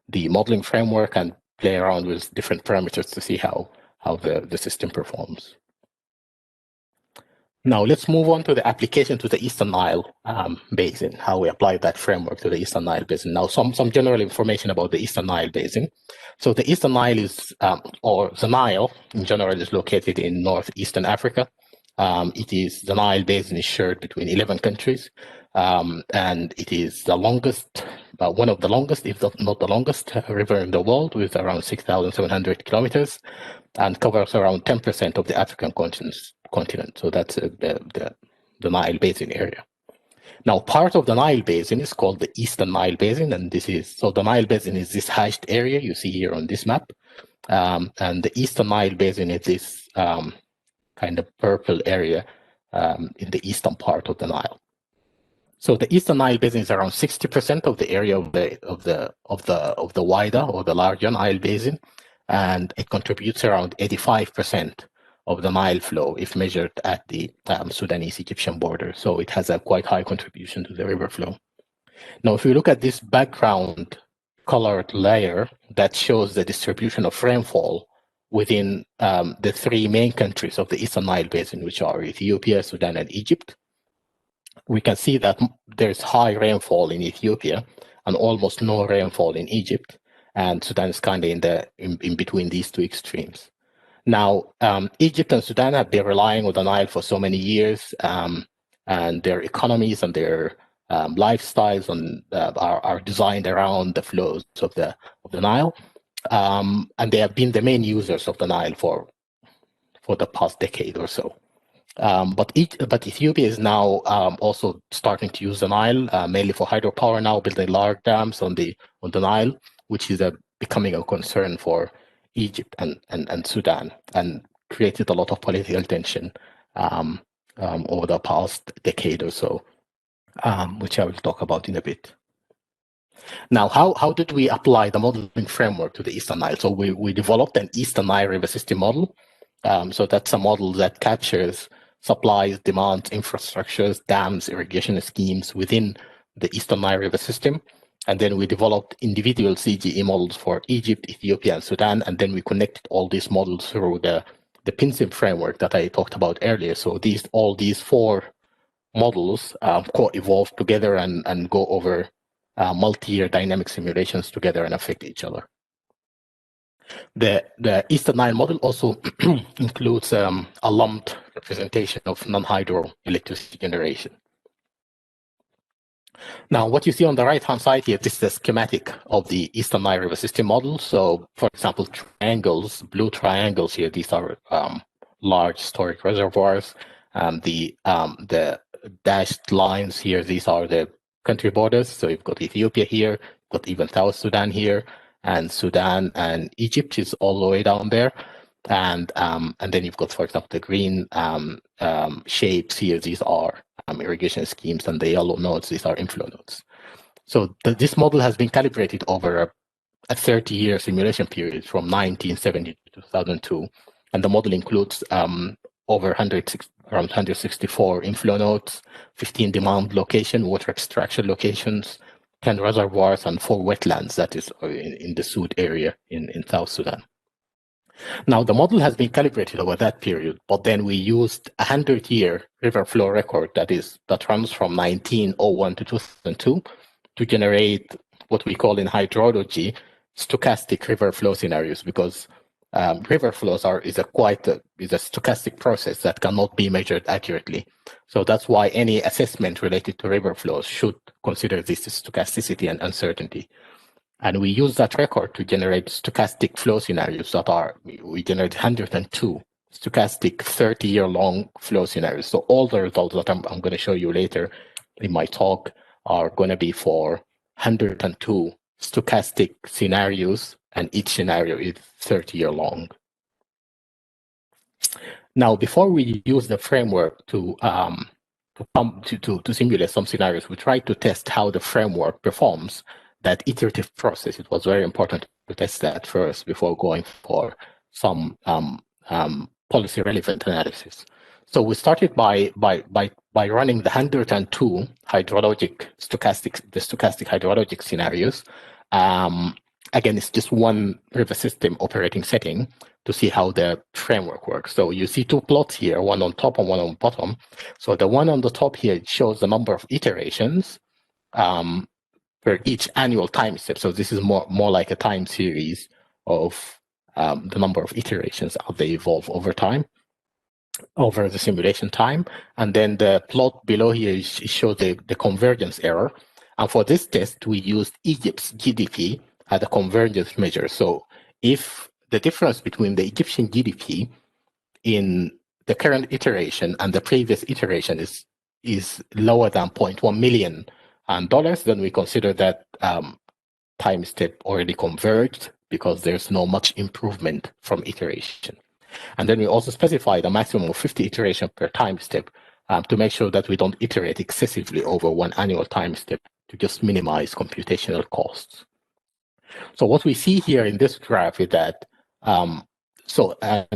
the modeling framework and play around with different parameters to see how the system performs. Now, let's move on to the application to the Eastern Nile Basin, how we apply that framework to the Eastern Nile Basin. Now, some general information about the Eastern Nile Basin. So the Eastern Nile is, or the Nile in general, is located in northeastern Africa. The Nile Basin is shared between 11 countries, and it is the longest, one of the longest, if not the longest, river in the world, with around 6,700 kilometers, and covers around 10% of the African continent. So that's the Nile Basin area. Now, part of the Nile Basin is called the Eastern Nile Basin, and so the Nile Basin is this hashed area you see here on this map, and the Eastern Nile Basin is this kind of purple area in the eastern part of the Nile. So the Eastern Nile Basin is around 60% of the area of the wider or the larger Nile Basin, and it contributes around 85% of the Nile flow if measured at the Sudanese-Egyptian border. So it has a quite high contribution to the river flow. Now, if you look at this background colored layer that shows the distribution of rainfall within the three main countries of the Eastern Nile Basin, which are Ethiopia, Sudan, and Egypt, we can see that there's high rainfall in Ethiopia and almost no rainfall in Egypt, and Sudan is kind of in between these two extremes. Now, Egypt and Sudan have been relying on the Nile for so many years, and their economies and their lifestyles are designed around the flows of the Nile, and they have been the main users of the Nile for the past decade or so. But Ethiopia is now also starting to use the Nile mainly for hydropower now, building large dams on the Nile, which is becoming a concern for Egypt and Sudan, and created a lot of political tension over the past decade or so, which I will talk about in a bit. Now, how did we apply the modeling framework to the Eastern Nile? So we developed an Eastern Nile river system model. So that's a model that captures supplies, demands, infrastructures, dams, irrigation schemes within the Eastern Nile river system. And then we developed individual CGE models for Egypt, Ethiopia, and Sudan. And then we connected all these models through the PinSim framework that I talked about earlier. So all these four models co-evolve together and go over multi-year dynamic simulations together and affect each other. The Eastern Nile model also includes a lumped representation of non-hydro electricity generation. Now, what you see on the right-hand side here, this is the schematic of the Eastern Nile River System model. So, for example, triangles, blue triangles here, these are large storage reservoirs. The dashed lines here, these are the country borders. So you've got Ethiopia here, you've got even South Sudan here, and Sudan and Egypt is all the way down there. And then you've got, for example, the green shapes here. These are irrigation schemes, and the yellow nodes, these are inflow nodes. So this model has been calibrated over a 30-year simulation period from 1970 to 2002. And the model includes around 164 inflow nodes, 15 demand location, water extraction locations, 10 reservoirs, and 4 wetlands, that is in the Sud area in South Sudan. Now, the model has been calibrated over that period, but then we used a 100-year river flow record that runs from 1901 to 2002 to generate what we call in hydrology stochastic river flow scenarios, because river flows is a stochastic process that cannot be measured accurately. So that's why any assessment related to river flows should consider this stochasticity and uncertainty. And we use that record to generate stochastic flow scenarios we generate 102 stochastic 30-year-long flow scenarios. So all the results that I'm going to show you later in my talk are going to be for 102 stochastic scenarios, and each scenario is 30-year long. Now, before we use the framework to simulate some scenarios, we try to test how the framework performs that iterative process. It was very important to test that first before going for some policy relevant analysis. So we started by running the 102 stochastic hydrologic scenarios. Again, it's just one river system operating setting to see how the framework works. So you see 2 plots here, one on top and one on bottom. So the one on the top here shows the number of iterations per each annual time step. So this is more like a time series of the number of iterations as they evolve over time, over the simulation time. And then the plot below here shows the convergence error. And for this test, we used Egypt's GDP as a convergence measure. So if the difference between the Egyptian GDP in the current iteration and the previous iteration is lower than $0.1 million, then we consider that time step already converged because there's no much improvement from iteration. And then we also specify the maximum of 50 iterations per time step to make sure that we don't iterate excessively over one annual time step to just minimize computational costs. So what we see here in this graph is that,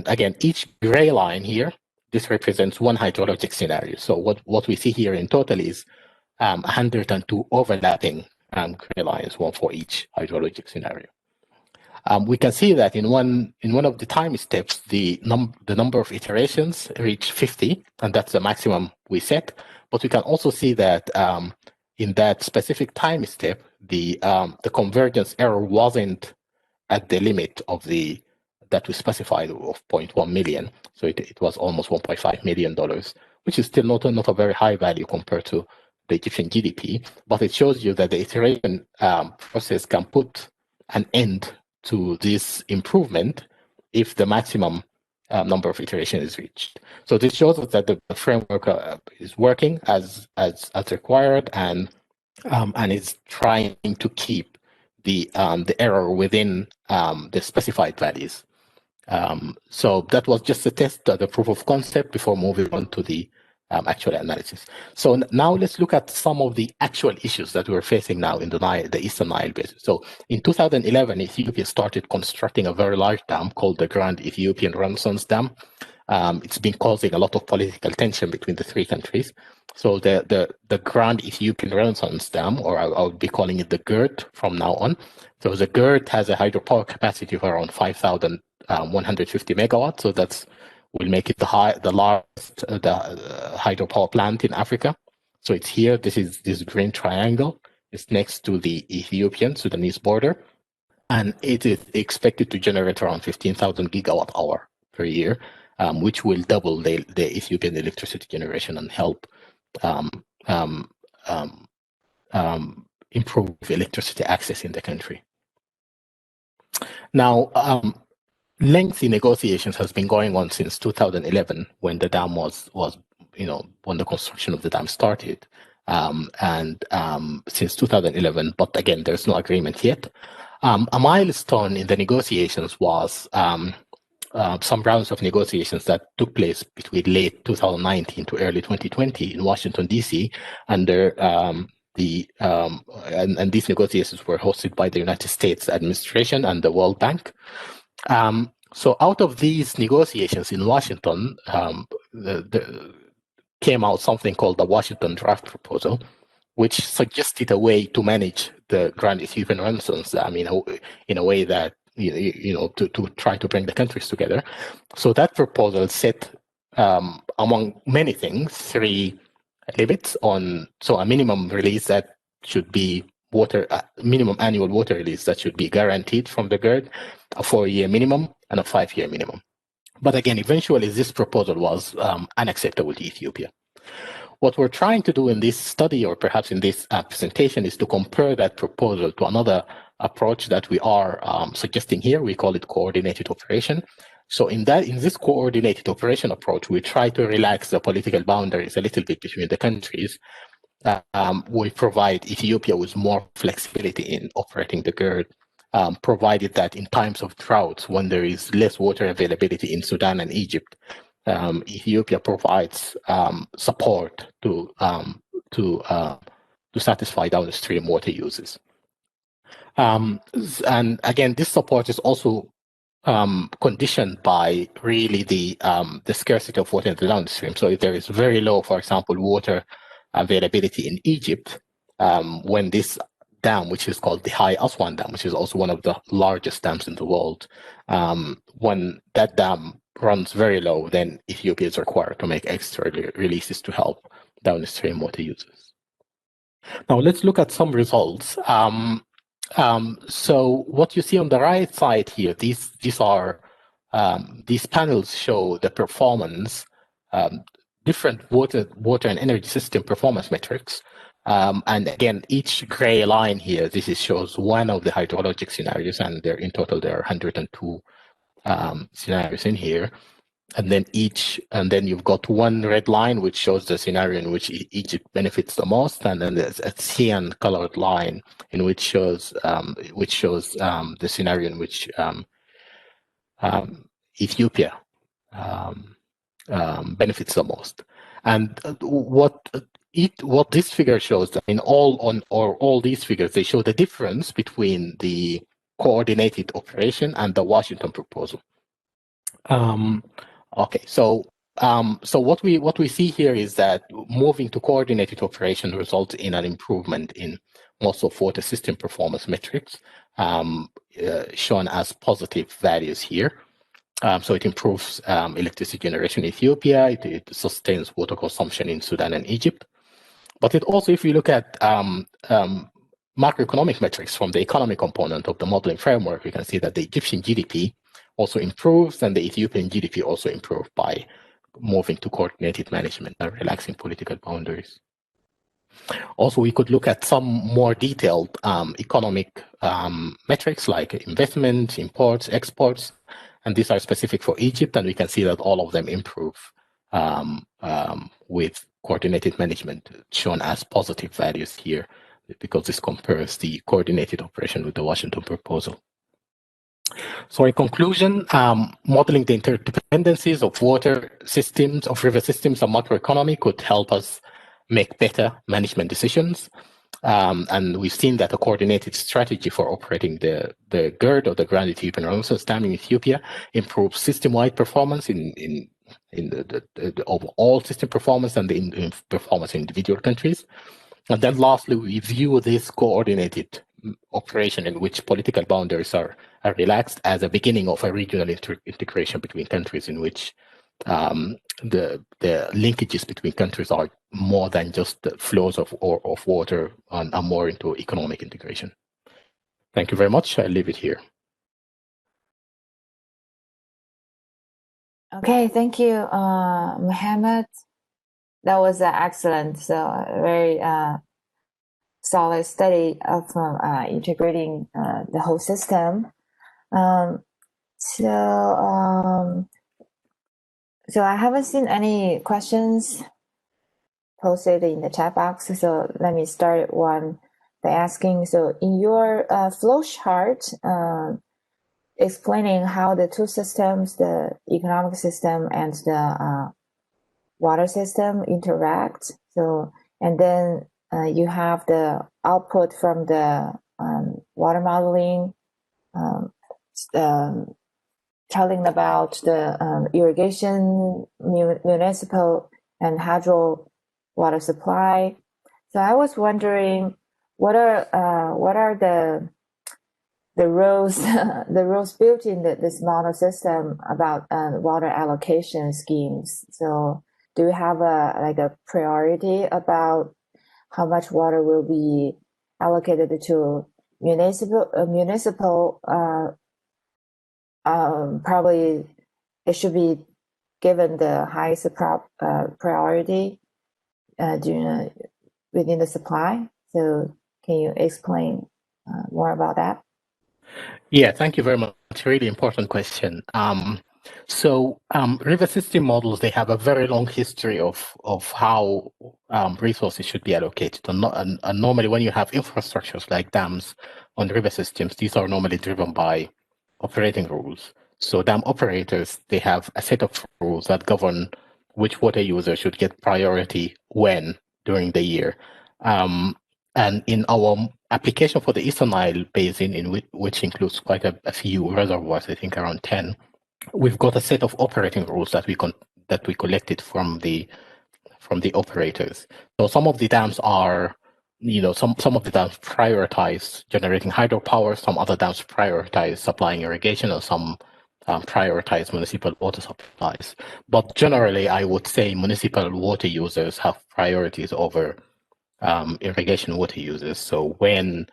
again, each gray line here, this represents one hydrologic scenario. So what we see here in total is 102 overlapping gray lines, one for each hydrologic scenario. We can see that in one of the time steps, the number of iterations reach 50, and that's the maximum we set. But we can also see that in that specific time step, the convergence error wasn't at the limit of that we specified of 0.1 million. So it was almost $1.5 million, which is still not a very high value compared to the Egyptian GDP, but it shows you that the iteration process can put an end to this improvement if the maximum number of iterations is reached. So this shows us that the framework is working as required and is trying to keep the error within the specified values. So that was just a test, the proof of concept before moving on to the actual analysis. So now let's look at some of the actual issues that we're facing now in the Eastern Nile Basin. So in 2011, Ethiopia started constructing a very large dam called the Grand Ethiopian Renaissance Dam. It's been causing a lot of political tension between the three countries. So the Grand Ethiopian Renaissance Dam, or I would be calling it the GERD from now on. So the GERD has a hydropower capacity of around 5,150 megawatts. So will make it the largest hydropower plant in Africa. So it's here. This is this green triangle. It's next to the Ethiopian Sudanese border, and it is expected to generate around 15,000 gigawatt hour per year, which will double the Ethiopian electricity generation and help improve electricity access in the country. Now, lengthy negotiations has been going on since 2011 when the dam when the construction of the dam started, and since 2011, but again, there's no agreement yet. A milestone in the negotiations was some rounds of negotiations that took place between late 2019 to early 2020 in Washington, D.C. under and these negotiations were hosted by the United States administration and the World Bank. So out of these negotiations in Washington, came out something called the Washington Draft Proposal, which suggested a way to manage the Grand Ethiopian Renaissance. I mean, in a way that to try to bring the countries together. So that proposal set, among many things, 3 limits on. So a minimum release that should be minimum annual water release that should be guaranteed from the GERD, a 4-year minimum and a 5-year minimum. But again, eventually this proposal was unacceptable to Ethiopia. What we're trying to do in this study, or perhaps in this presentation, is to compare that proposal to another approach that we are suggesting here. We call it coordinated operation. So in this coordinated operation approach, we try to relax the political boundaries a little bit between the countries. We provide Ethiopia with more flexibility in operating the GERD, provided that in times of droughts, when there is less water availability in Sudan and Egypt, Ethiopia provides support to satisfy downstream water uses. And again, this support is also conditioned by really the scarcity of water in the downstream. So if there is very low, for example, water availability in Egypt, when this dam, which is called the High Aswan Dam, which is also one of the largest dams in the world, when that dam runs very low, then Ethiopia is required to make extra releases to help downstream water users. Now let's look at some results. So what you see on the right side here, these panels show the performance, different water and energy system performance metrics. And again, each gray line here, shows one of the hydrologic scenarios, and in total there are 102 scenarios in here. And then you've got one red line which shows the scenario in which Egypt benefits the most, and then there's a cyan colored line in which shows the scenario in which Ethiopia benefits the most. And what this figure shows, in all these figures, they show the difference between the coordinated operation and the Washington proposal. Okay, so what we see here is that moving to coordinated operation results in an improvement in most of water system performance metrics, shown as positive values here. So it improves electricity generation in Ethiopia, it sustains water consumption in Sudan and Egypt. But it also, if you look at macroeconomic metrics from the economic component of the modeling framework, we can see that the Egyptian GDP also improves, and the Ethiopian GDP also improved by moving to coordinated management and relaxing political boundaries. Also, we could look at some more detailed economic metrics like investment, imports, exports, and these are specific for Egypt, and we can see that all of them improve with coordinated management, shown as positive values here, because this compares the coordinated operation with the Washington proposal. So in conclusion, modeling the interdependencies of water systems, of river systems and macroeconomy could help us make better management decisions. And we've seen that a coordinated strategy for operating the GERD, or the Grand Ethiopian Renaissance Dam in Ethiopia, improves system-wide performance in the overall system performance and the performance in individual countries. And then lastly, we view this coordinated operation in which political boundaries are relaxed as a beginning of a regional integration between countries, in which the linkages between countries are more than just the flows of water, and are more into economic integration. Thank you very much. I'll leave it here. Okay, thank you, Mohammed. That was excellent. So very solid study of integrating the whole system. So I haven't seen any questions posted in the chat box. So let me start one by asking. So in your flow chart, explaining how the two systems, the economic system and the water system interact. So, and then you have the output from the water modeling, telling about the irrigation, municipal and hydro water supply. So I was wondering, what are the rules the rules built in this model system about water allocation schemes? So do you have a priority about how much water will be allocated to municipal? Probably it should be given the highest priority within the supply. So can you explain more about that? Yeah, thank you very much. Really important question. River system models, they have a very long history of how resources should be allocated. And normally when you have infrastructures like dams on river systems, these are normally driven by operating rules. So dam operators, they have a set of rules that govern which water user should get priority when during the year. And in our application for the Eastern Nile Basin, which includes quite a few reservoirs, I think around 10, we've got a set of operating rules that we collected from the operators. So some of the dams are, some of the dams prioritize generating hydropower, some other dams prioritize supplying irrigation, and some prioritize municipal water supplies. But generally, I would say municipal water users have priorities over irrigation water users. So when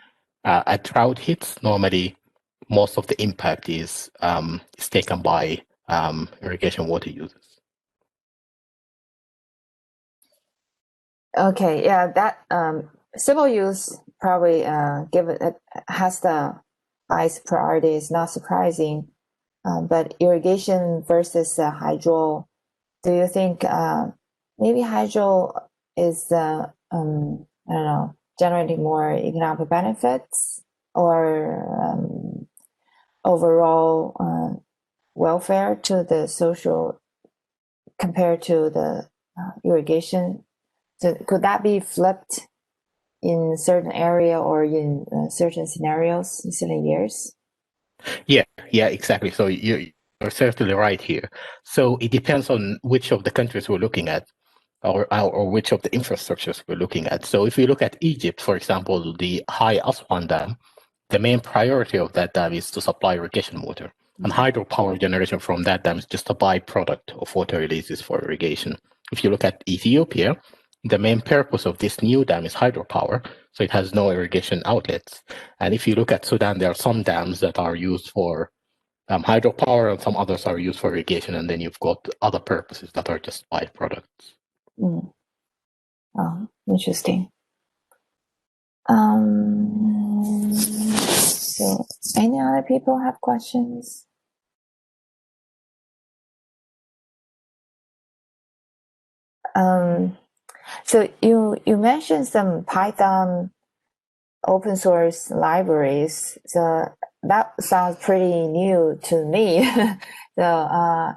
a drought hits, normally most of the impact is taken by irrigation water users. Okay, yeah, that civil use probably has the highest priority. Is not surprising, but irrigation versus hydro. Do you think maybe hydro is I don't know, generating more economic benefits or overall welfare to the social compared to the irrigation? So could that be flipped in certain area or in certain scenarios in certain years? Yeah, exactly. So you're certainly right here. So it depends on which of the countries we're looking at, or which of the infrastructures we're looking at. So if we look at Egypt, for example, the High Aswan Dam, the main priority of that dam is to supply irrigation water. And hydropower generation from that dam is just a byproduct of water releases for irrigation. If you look at Ethiopia, the main purpose of this new dam is hydropower, so it has no irrigation outlets. And if you look at Sudan, there are some dams that are used for hydropower and some others are used for irrigation, and then you've got other purposes that are just byproducts. Oh, interesting. So any other people have questions? So you mentioned some Python open source libraries. So that sounds pretty new to me. So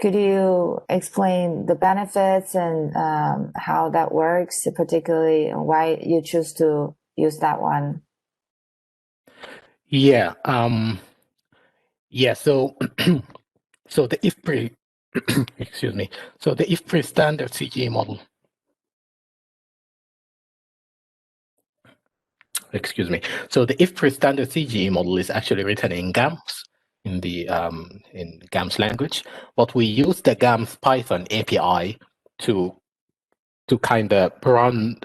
could you explain the benefits and how that works, particularly why you choose to use that one? Yeah. So so the IFPRI excuse me. So the IFPRI standard CGE model. Excuse me. So the IFPRI standard CGE model is actually written in GAMS, in the in GAMS language, but we use the GAMS Python API to kind of run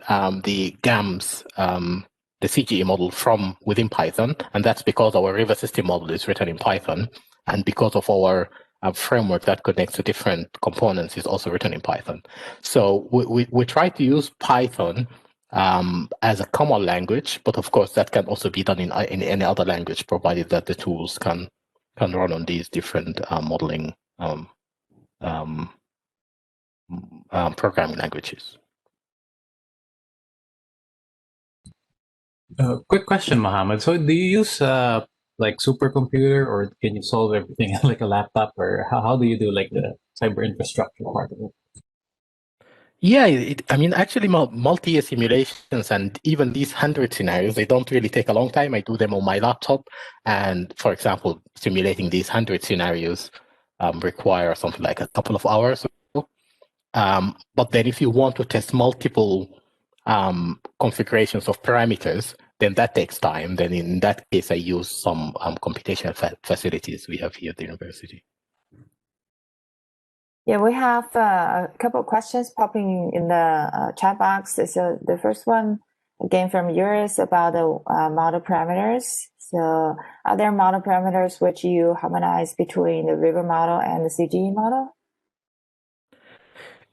the GAMS the CGE model from within Python, and that's because our river system model is written in Python, and because of our framework that connects to different components is also written in Python. So we try to use Python as a common language, but of course that can also be done in any other language, provided that the tools can run on these different modeling programming languages. Quick question, Mohammed. So do you use like supercomputer, or can you solve everything like a laptop, or how do you do like the cyber infrastructure part of it? Yeah, I mean, actually, multi-year simulations and even these 100 scenarios, they don't really take a long time. I do them on my laptop. And for example, simulating these 100 scenarios require something like a couple of hours. But then if you want to test multiple configurations of parameters, then that takes time. Then in that case, I use some computational facilities we have here at the university. Yeah, we have a couple of questions popping in the chat box. So the first one, again from Yuris, about the model parameters. So are there model parameters which you harmonize between the river model and the CGE model?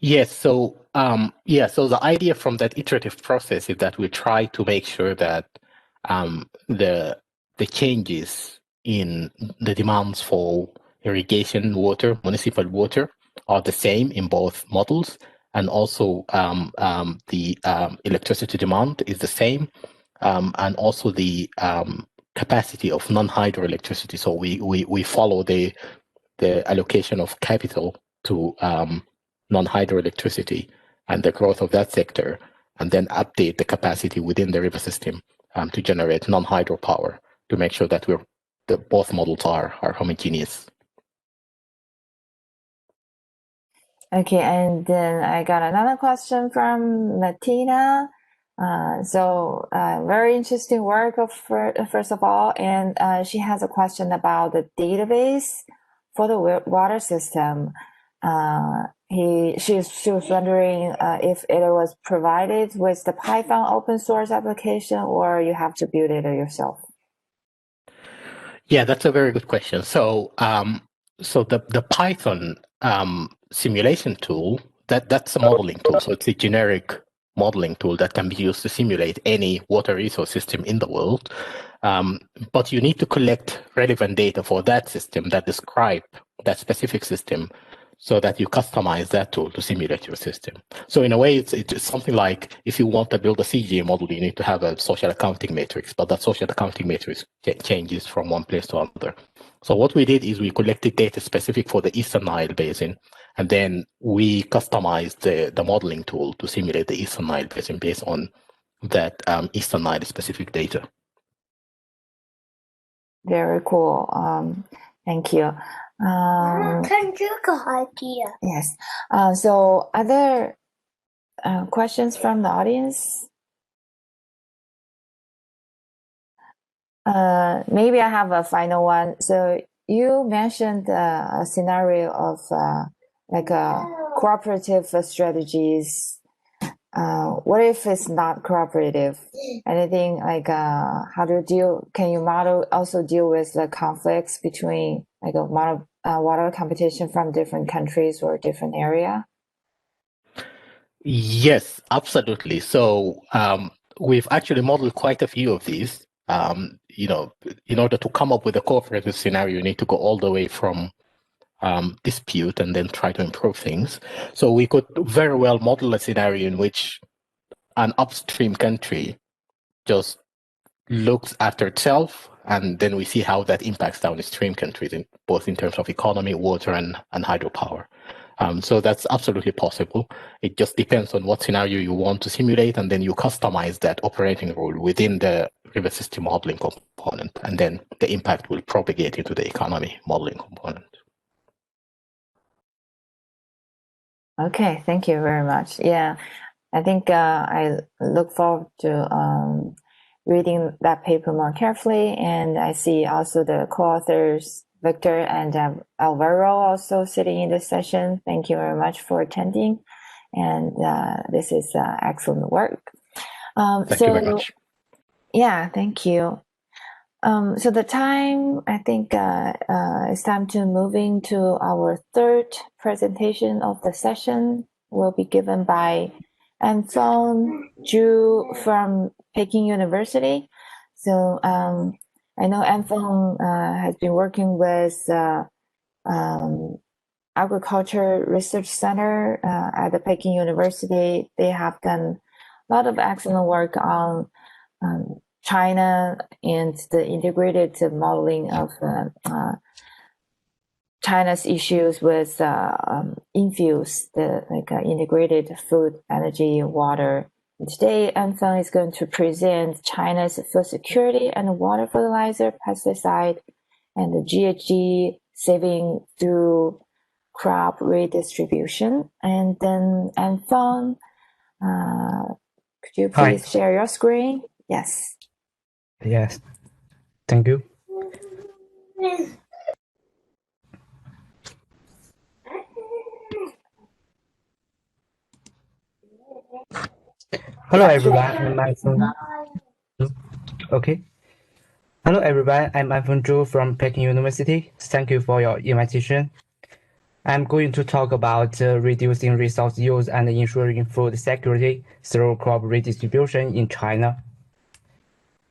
Yes. So so the idea from that iterative process is that we try to make sure that the changes in the demands for irrigation water, municipal water, are the same in both models, and also the electricity demand is the same, and also the capacity of non-hydroelectricity. So we follow the allocation of capital to non-hydroelectricity and the growth of that sector, and then update the capacity within the river system to generate non-hydro power to make sure that both models are homogeneous. Okay, and then I got another question from Latina. Very interesting work first of all, and she has a question about the database for the water system. She was wondering if it was provided with the Python open source application, or you have to build it yourself. Yeah, that's a very good question. So the Python simulation tool, that's a modeling tool. So it's a generic modeling tool that can be used to simulate any water resource system in the world. But you need to collect relevant data for that system that describe that specific system, so that you customize that tool to simulate your system. So in a way, it's something like if you want to build a CGA model, you need to have a social accounting matrix, but that social accounting matrix changes from one place to another. So what we did is we collected data specific for the Eastern Nile Basin, and then we customized the modeling tool to simulate the Eastern Nile Basin based on that Eastern Nile specific data. Very cool. Thank you. Yes. So are there questions from the audience? Maybe I have a final one. So you mentioned a scenario of like cooperative strategies. What if it's not cooperative? Anything like how do you deal? Can you also deal with the conflicts between like a water competition from different countries or different area? Yes, absolutely. So we've actually modeled quite a few of these. In order to come up with a cooperative scenario, you need to go all the way from dispute and then try to improve things. So we could very well model a scenario in which an upstream country just looks after itself, and then we see how that impacts downstream countries, both in terms of economy, water, and hydropower. So that's absolutely possible. It just depends on what scenario you want to simulate, and then you customize that operating rule within the river system modeling component, and then the impact will propagate into the economy modeling component. Okay, thank you very much. Yeah, I think I look forward to reading that paper more carefully, and I see also the co-authors Victor and Alvaro also sitting in this session. Thank you very much for attending, and this is excellent work. Thank you very much. Yeah, thank you. So the time, I think it's time to moving to our third presentation of the session, will be given by Anfeng Zhu from Peking University. So I know Anfeng has been working with Agriculture Research Center at the Peking University. They have done a lot of excellent work on China and the integrated modeling of China's issues with infuse, the integrated food, energy, water. And today, Anfeng is going to present China's food security and water fertilizer, pesticide, and the GHG saving through crop redistribution. And then Anfeng, could you please share your screen? Yes. Yes. Thank you. Hello everyone, I'm Anfeng. Okay. Hello everyone, I'm Anfeng Zhu from Peking University. Thank you for your invitation. I'm going to talk about reducing resource use and ensuring food security through crop redistribution in China.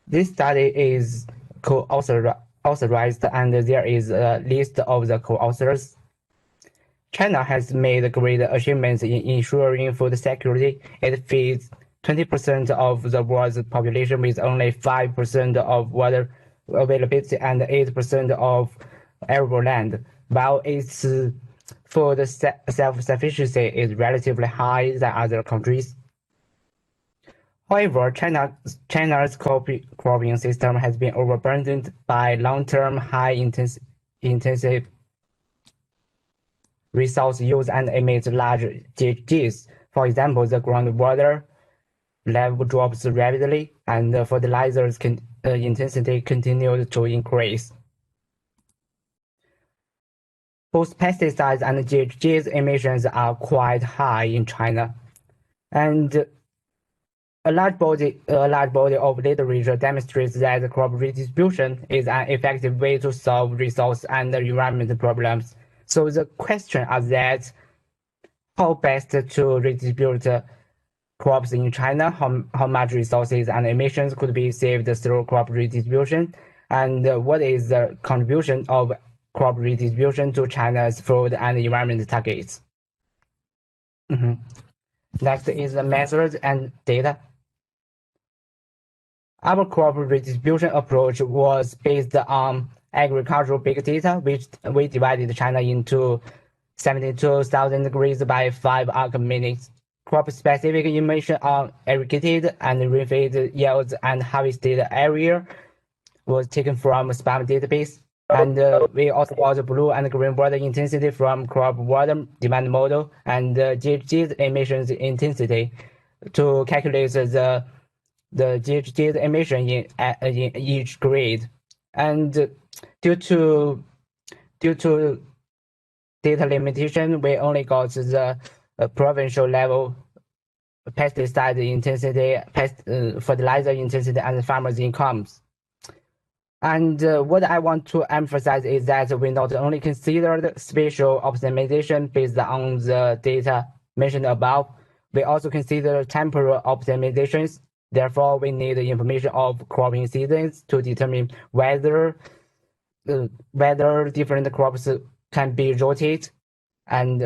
This study is co-authorized and there is a list of the co-authors. China has made great achievements in ensuring food security. It feeds 20% of the world's population with only 5% of water availability and 8% of arable land, while its food self-sufficiency is relatively high than other countries. However, China's cropping system has been overburdened by long-term high-intensive resource use and emits large GHGs. For example, the groundwater level drops rapidly and the fertilizers intensity continues to increase. Both pesticides and GHGs emissions are quite high in China, and a large body of literature demonstrates that crop redistribution is an effective way to solve resource and environment problems. So the question is that how best to redistribute crops in China, how much resources and emissions could be saved through crop redistribution, and what is the contribution of crop redistribution to China's food and environment targets. Next is the methods and data. Our crop redistribution approach was based on agricultural big data, which we divided China into 72,000 grids by 5 arc minutes. Crop-specific information on irrigated and rainfed yields and harvested area was taken from SPAM database. And we also got blue and green water intensity from crop water demand model and GHG emissions intensity to calculate the GHG emission in each grid. And due to data limitation, we only got the provincial level pesticide intensity, fertilizer intensity, and farmers' incomes. And what I want to emphasize is that we not only considered spatial optimization based on the data mentioned above, we also consider temporal optimizations. Therefore, we need the information of cropping seasons to determine whether different crops can be rotated and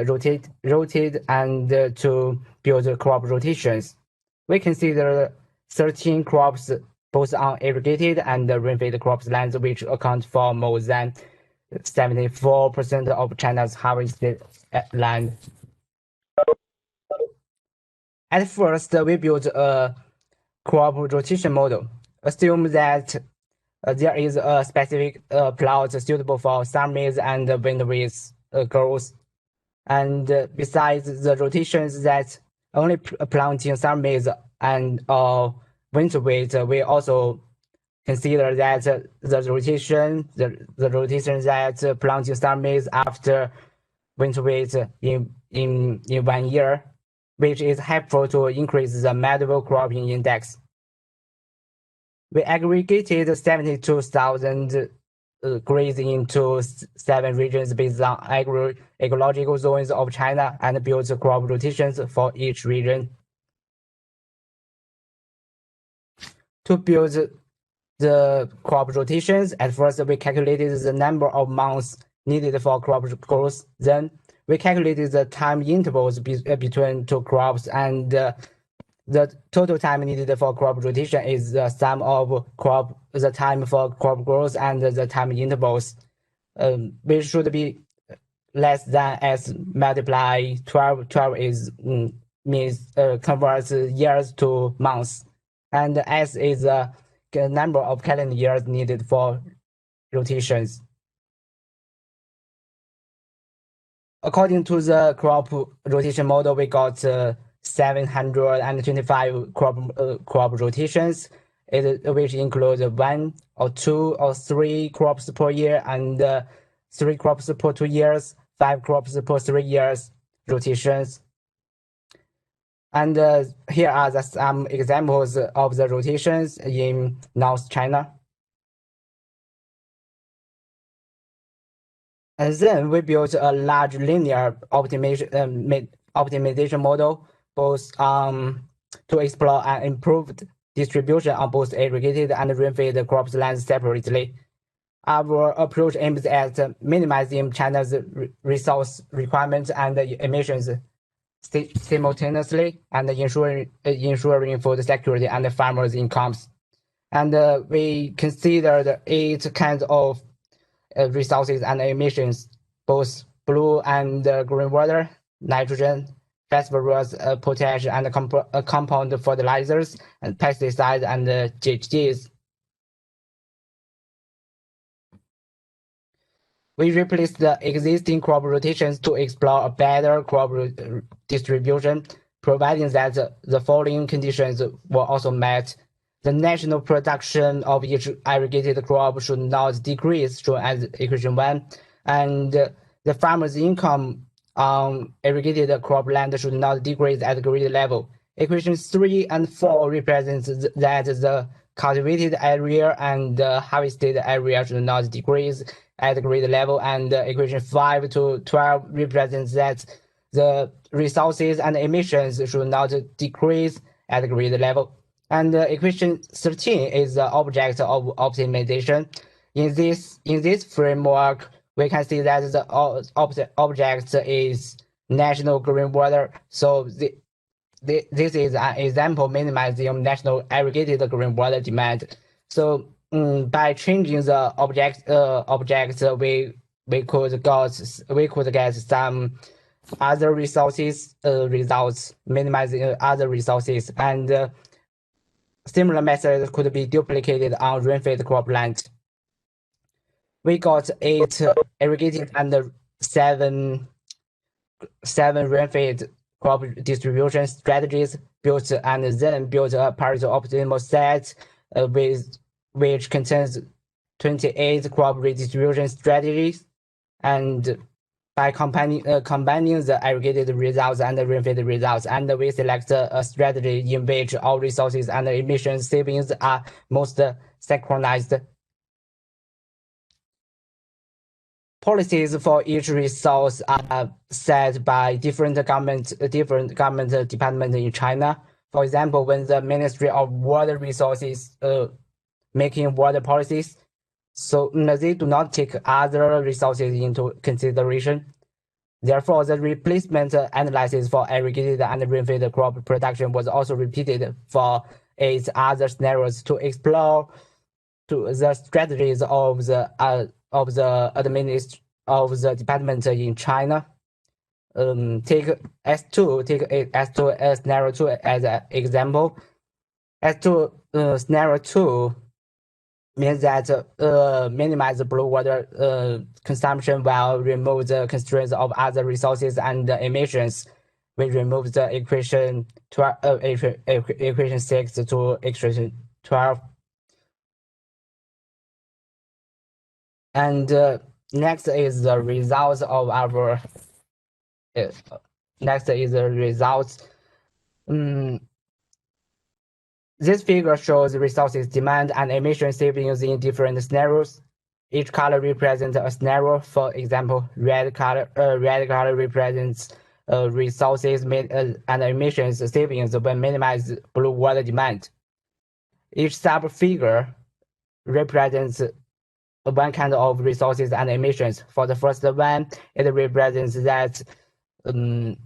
to build crop rotations. We consider 13 crops both on irrigated and rainfed crops lands, which account for more than 74% of China's harvested land. At first, we built a crop rotation model. Assume that there is a specific plot suitable for sun maize and wind maize growth. And besides the rotations that only planting sun maize and winter wheat, we also consider that the rotation that planting sun maize after winter wheat in 1 year, which is helpful to increase the medical cropping index. We aggregated 72,000 grids into 7 regions based on ecological zones of China and built crop rotations for each region. To build the crop rotations, at first we calculated the number of months needed for crop growth. Then we calculated the time intervals between 2 crops, and the total time needed for crop rotation is the sum of the time for crop growth and the time intervals, which should be less than S multiply 12. 12 is means converts years to months, and S is the number of calendar years needed for rotations. According to the crop rotation model, we got 725 crop rotations, which includes 1 or 2 or 3 crops per year and 3 crops per 2 years, 5 crops per 3 years rotations. And here are some examples of the rotations in North China. And then we built a large linear optimization model, both to explore an improved distribution on both irrigated and rain-fed crops lands separately. Our approach aims at minimizing China's resource requirements and emissions simultaneously, and ensuring food security and farmers' incomes. And we considered 8 kinds of resources and emissions, both blue and green water, nitrogen, phosphorus, potash, and compound fertilizers, and pesticides and GHGs. We replaced the existing crop rotations to explore a better crop distribution, providing that the following conditions were also met. The national production of each irrigated crop should not decrease, shown as equation 1, and the farmer's income on irrigated cropland should not decrease at grid level. Equations 3 and 4 represents that the cultivated area and harvested area should not decrease at grid level, and equation 5 to 12 represents that the resources and emissions should not decrease at grid level. And equation 13 is the object of optimization. In this framework, we can see that the object is national green water. So this is an example minimizing national irrigated green water demand. So by changing the object, we could get some other resources results, minimizing other resources, and similar methods could be duplicated on rain-fed cropland. We got 8 irrigated and 7 rain-fed crop distribution strategies built, and then built a Pareto optimal set which contains 28 crop redistribution strategies. And by combining the irrigated results and the rain-fed results, and we select a strategy in which all resources and emission savings are most synchronized. Policies for each resource are set by different government departments in China. For example, when the Ministry of Water Resources making water policies, so they do not take other resources into consideration. Therefore, the replacement analysis for irrigated and rain-fed crop production was also repeated for 8 other scenarios to explore the strategies of the department in China. Take S2 scenario 2 as an example. S2 scenario 2 means that minimize the blue water consumption while remove the constraints of other resources and emissions. We remove the equation 6 to equation 12. And next is the results of our. Next is the results. This figure shows resources demand and emission savings in different scenarios. Each color represents a scenario. For example, red color represents resources and emissions savings when minimize blue water demand. Each sub-figure represents one kind of resources and emissions. For the first one, it represents that the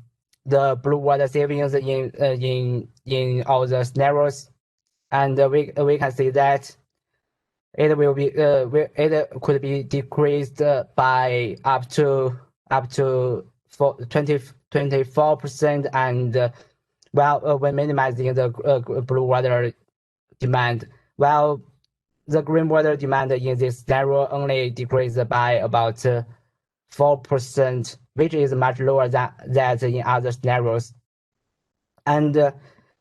blue water savings in all the scenarios, and we can see that it will be it could be decreased by up to up to 24%, and when minimizing the blue water demand, while the green water demand in this scenario only decreased by about 4%, which is much lower than that in other scenarios. And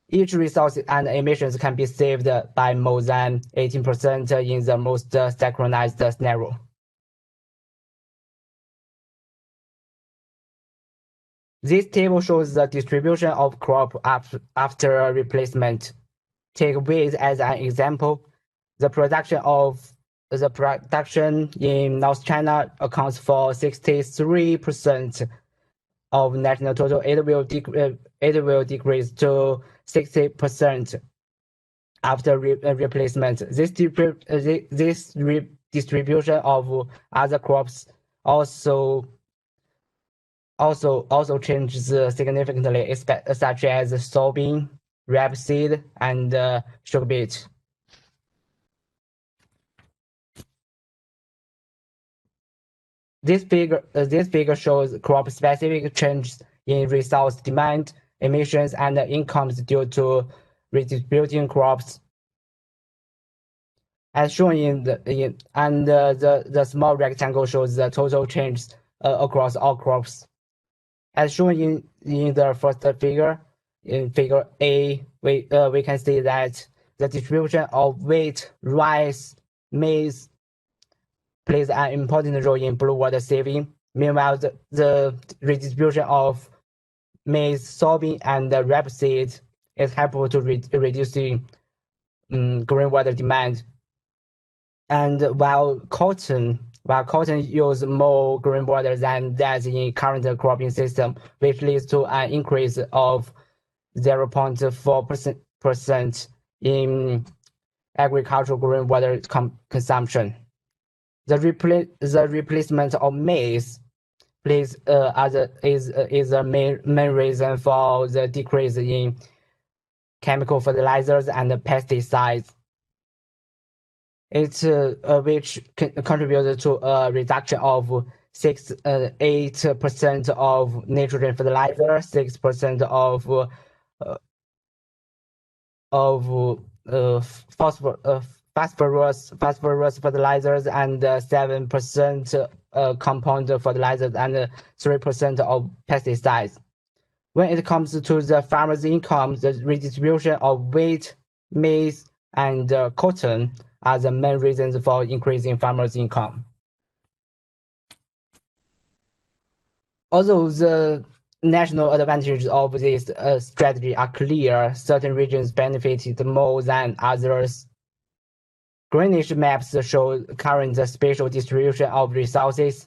each resource and emissions can be saved by more than 18% in the most synchronized scenario. This table shows the distribution of crop after replacement. Take wheat as an example. The production in North China accounts for 63% of national total. It will decrease to 60% after replacement. This distribution of other crops also changes significantly, such as soybean, rapeseed, and sugar beet. This figure shows crop-specific changes in resource demand, emissions, and incomes due to redistributing crops. As shown the small rectangle shows the total changes across all crops. As shown in the first figure, in figure A, we can see that the distribution of wheat, rice, maize plays an important role in blue water saving. Meanwhile, the redistribution of maize, soybean, and rapeseed is helpful to reducing green water demand. And while cotton uses more green water than that in current cropping system, which leads to an increase of 0.4% in agricultural green water consumption. The replacement of maize is the main reason for the decrease in chemical fertilizers and pesticides. It's which contributed to a reduction of 8% of nitrogen fertilizer, 6% of phosphorus fertilizers, and 7% compound fertilizers, and 3% of pesticides. When it comes to the farmer's income, the redistribution of wheat, maize, and cotton are the main reasons for increasing farmers' income. Although the national advantages of this strategy are clear, certain regions benefited more than others. Greenish maps show current spatial distribution of resources,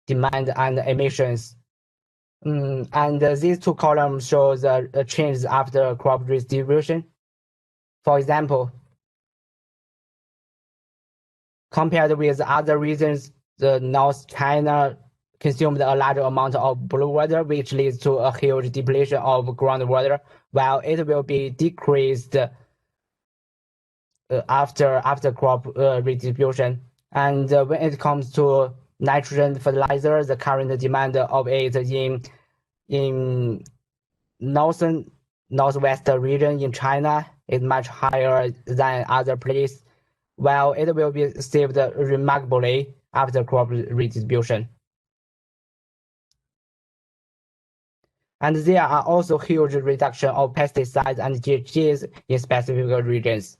demand, and emissions. And these two columns show the changes after crop distribution. For example, compared with other regions, the North China consumed a large amount of blue water, which leads to a huge depletion of groundwater, while it will be decreased after crop redistribution. And when it comes to nitrogen fertilizer, the current demand of it in northwest region in China is much higher than other places, while it will be saved remarkably after crop redistribution. And there are also huge reduction of pesticides and GHGs in specific regions.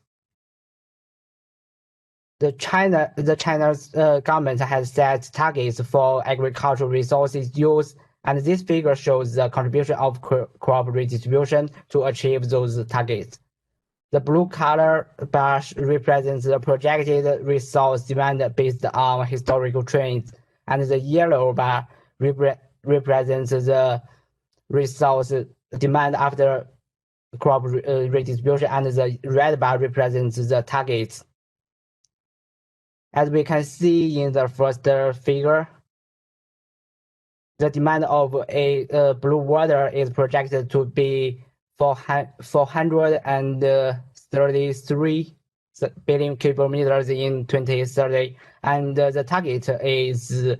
China's government has set targets for agricultural resources use, and this figure shows the contribution of crop redistribution to achieve those targets. The blue color bar represents the projected resource demand based on historical trends, and the yellow bar represents the resource demand after crop redistribution, and the red bar represents the targets. As we can see in the first figure, the demand of blue water is projected to be 433 billion cubic meters in 2030, and the target is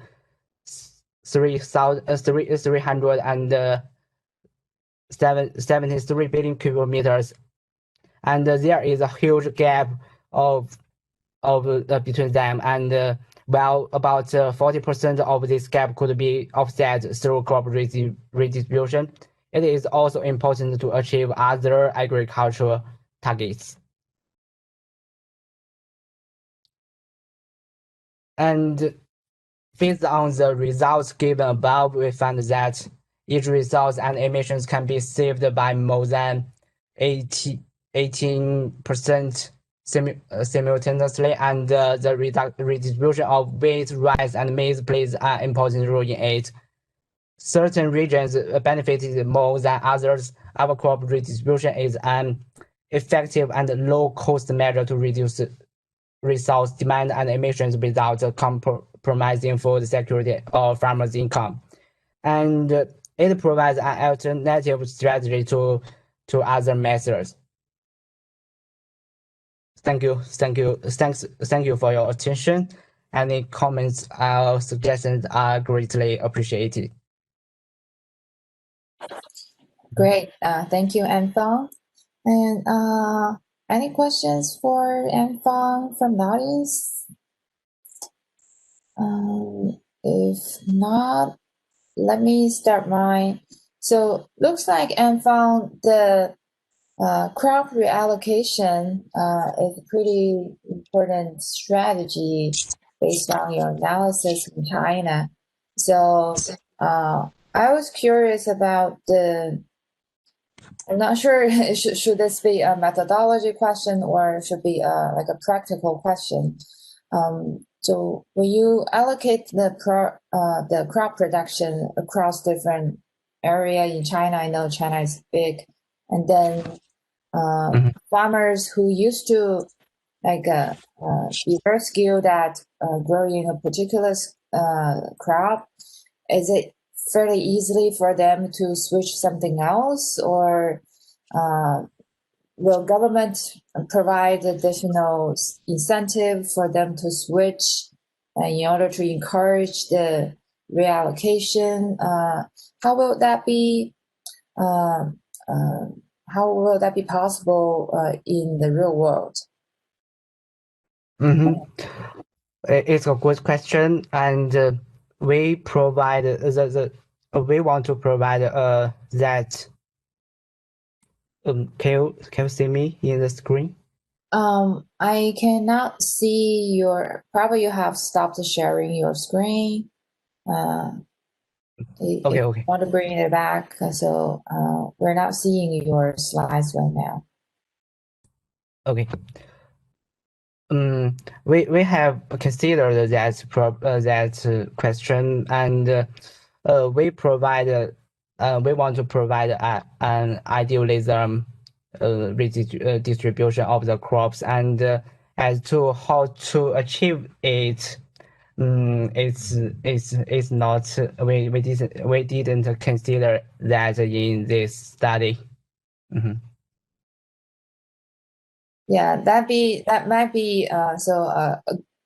373 billion cubic meters, and there is a huge gap of between them, and well, about 40% of this gap could be offset through crop redistribution. It is also important to achieve other agricultural targets. And based on the results given above, we found that each resource and emissions can be saved by more than 18% simultaneously, and the redistribution of wheat, rice, and maize plays an important role in it. Certain regions benefited more than others. Our crop redistribution is an effective and low-cost measure to reduce resource demand and emissions without compromising food security or farmers' income. And it provides an alternative strategy to other methods. Thank you for your attention. Any comments or suggestions are greatly appreciated. Great. Thank you, Anfang. And any questions for Anfang from the audience? If not, let me start mine. So looks like Anfang, the crop reallocation is a pretty important strategy based on your analysis in China. So I was curious about I'm not sure should this be a methodology question or should be like a practical question. So when you allocate the crop production across different area in China, I know China is big, and then farmers who used to like be very skilled at growing a particular crop, is it fairly easily for them to switch something else, or will government provide additional incentive for them to switch in order to encourage the reallocation? How will that be? How will that be possible in the real world? It's a good question, and we provide we want to provide that. Can you see me in the screen? I cannot see your. Probably you have stopped sharing your screen. If you want to bring it back, so we're not seeing your slides right now. Okay. We have considered that question, and we want to provide an idealism distribution of the crops, and as to how to achieve it, it's not we didn't consider that in this study. Yeah, that might be a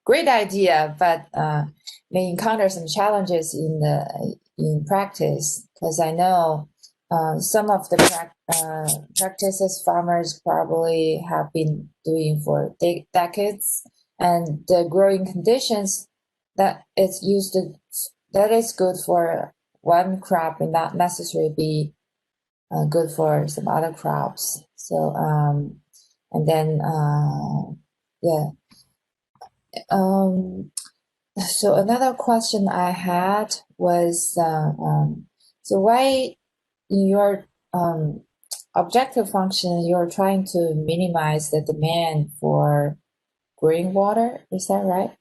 great idea, but may encounter some challenges in practice, because I know some of the practices farmers probably have been doing for decades, and the growing conditions that is good for one crop may not necessarily be good for some other crops. So and then so another question I had was so why in your objective function you're trying to minimize the demand for green water, is that right?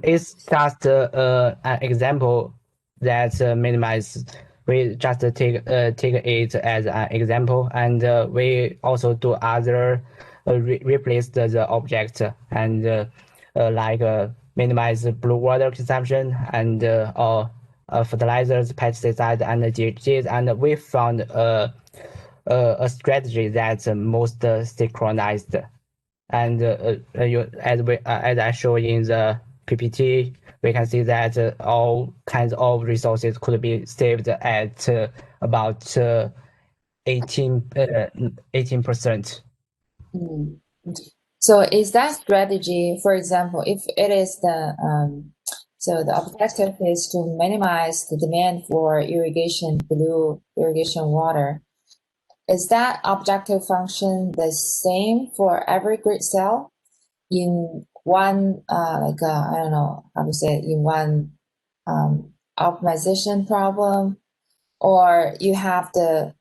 It's just an example that minimize. We just take it as an example, and we also do other replace the object, and like minimize blue water consumption, and or fertilizers, pesticides, and DHGs, and we found a strategy that's most synchronized, and as I show in the PPT, we can see that all kinds of resources could be saved at about 18%. Mm. So is that strategy, for example, if it is so the objective is to minimize the demand for blue irrigation water, is that objective function the same for every grid cell in one, I don't know how to say it, in one optimization problem, or you have the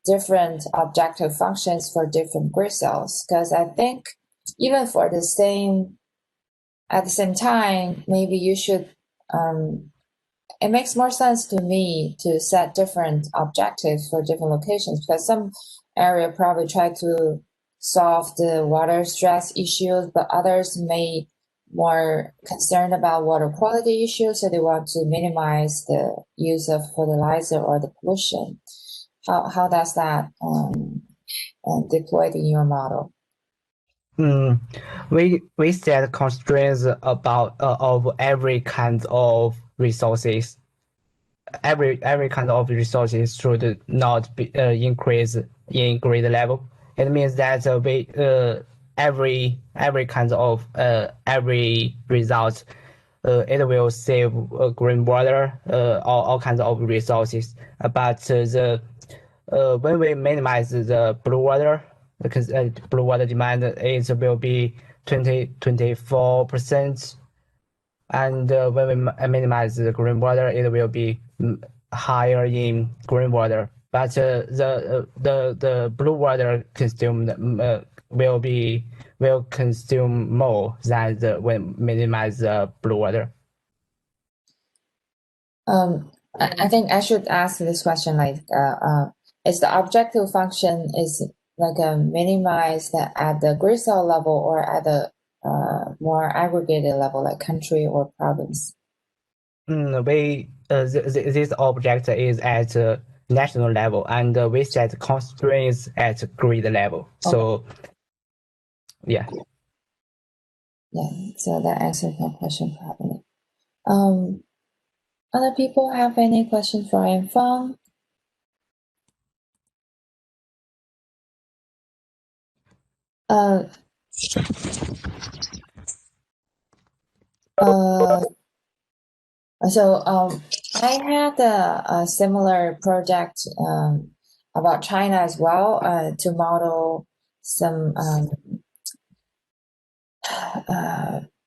different objective functions for different grid cells? Because I think even for at the same time, maybe you should, it makes more sense to me to set different objectives for different locations, because some area probably try to solve the water stress issues, but others may more concerned about water quality issues, so they want to minimize the use of fertilizer or the pollution. How does that deployed in your model? We set constraints about of every kind of resources. Every kind of resources should not be increase in grid level. It means that we every kind of every result it will save green water, all kinds of resources. But when we minimize the blue water, because blue water demand it will be 24%, and when we minimize the green water, it will be higher in green water. But the blue water consumed will consume more than when minimize the blue water. I think I should ask this question like, is the objective function is like minimized at the grid cell level or at the more aggregated level, like country or province? This object is at national level, and we set constraints at grid level. So, yeah. Yeah, so that answers my question probably. Other people have any questions for Anfang? So I had a similar project about China as well, to model some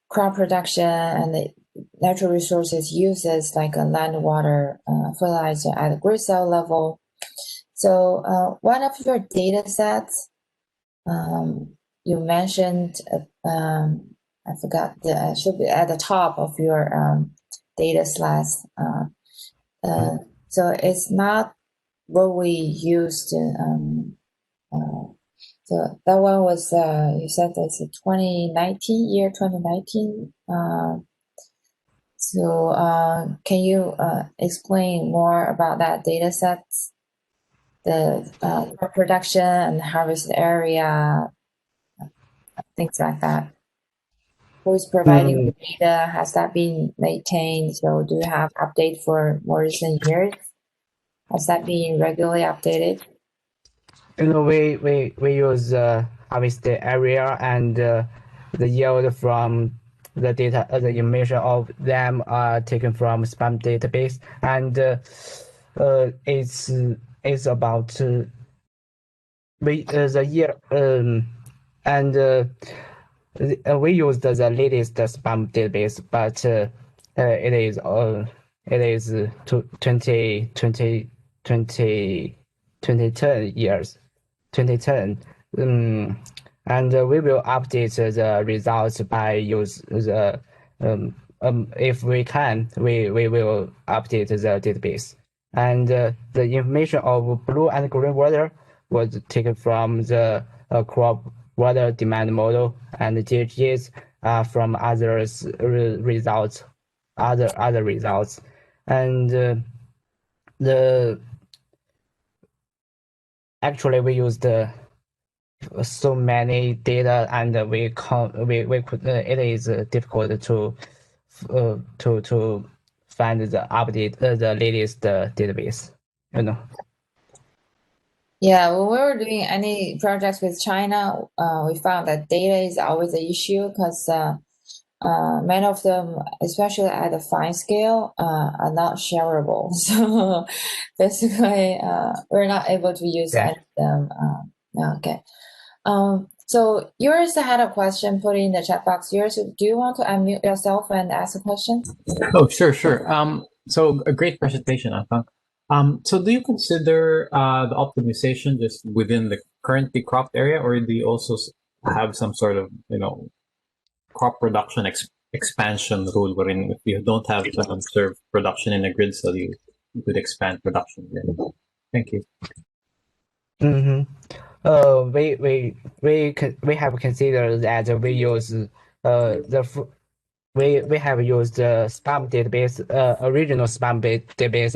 crop production and the natural resources uses, like a land, water, fertilizer at the grid cell level. So one of your data sets, you mentioned, I forgot, should be at the top of your data slides. So it's not what we used. So that one was, you said it's a 2019. So can you explain more about that data set, the crop production and harvest area, things like that? Who is providing the data? Has that been maintained? So do you have update for more recent years? Has that been regularly updated? We use harvest area and the yield from the data, the information of them are taken from spam database, and it's about the year and we use the latest spam database, but it is 2010 years, 2010, and we will update the results by use the if we can, we will update the database, and the information of blue and green water was taken from the crop water demand model, and the GHGs from others results, other results, and actually we use the so many data, and we could it is difficult to find the update the latest database, you know. Yeah, when we were doing any projects with China, we found that data is always an issue because many of them, especially at the fine scale, are not shareable. So basically, we're not able to use Yeah. any of them. Okay. So yours had a question put in the chat box. Yours, do you want to unmute yourself and ask a question? Oh, sure. So a great presentation, Anton. So do you consider the optimization just within the currently cropped area, or do you also have some sort of, crop production expansion rule wherein if you don't have to observe production in a grid cell, you could expand production there? Thank you. Mm-hmm. We have considered that we use we have used the spam database, original spam database.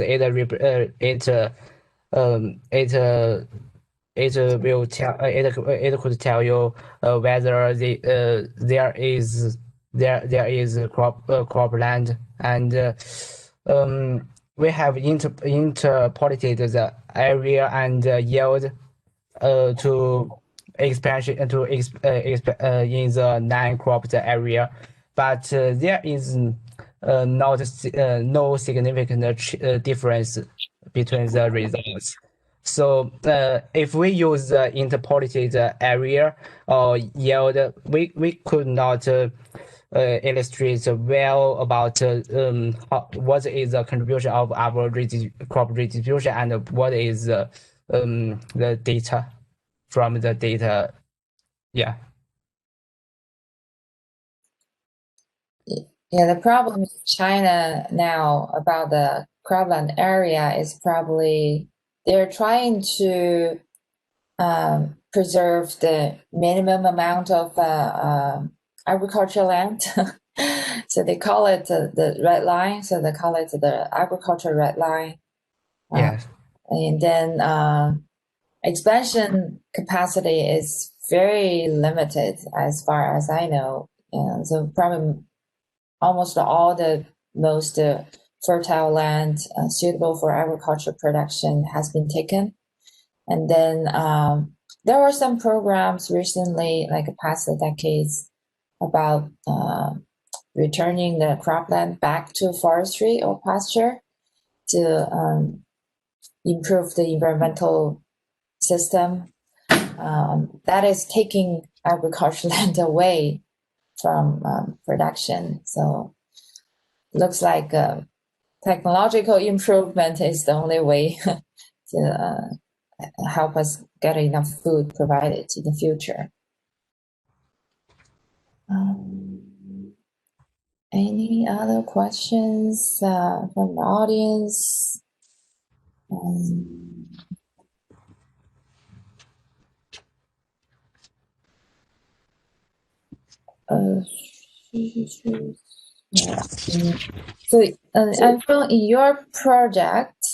It will tell it could tell you whether there is cropland, and we have interpolated the area and yield to expansion to in the non-cropped area, but there is no significant difference between the results. So if we use the interpolated area or yield, we could not illustrate well about what is the contribution of our crop redistribution and what is the data from the data. Yeah. Yeah, the problem in China now about the cropland area is probably they're trying to preserve the minimum amount of agricultural land. So they call it the red line. So they call it the agricultural red line. Yes. And then expansion capacity is very limited as far as I know. And so probably almost all the most fertile land suitable for agricultural production has been taken. And then there were some programs recently, like past decades, about returning the cropland back to forestry or pasture to improve the environmental system. That is taking agricultural land away from production. So it looks like technological improvement is the only way to help us get enough food provided in the future. Any other questions from the audience? So, Anton, in your project,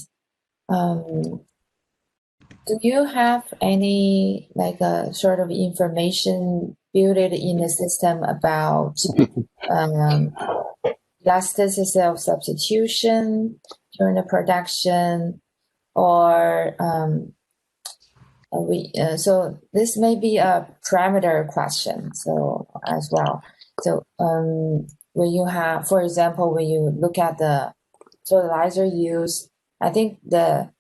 do you have any like a sort of information built in the system about elasticity of substitution during the production, or so this may be a parameter question, so as well. So when you have, for example, when you look at the fertilizer use, I think the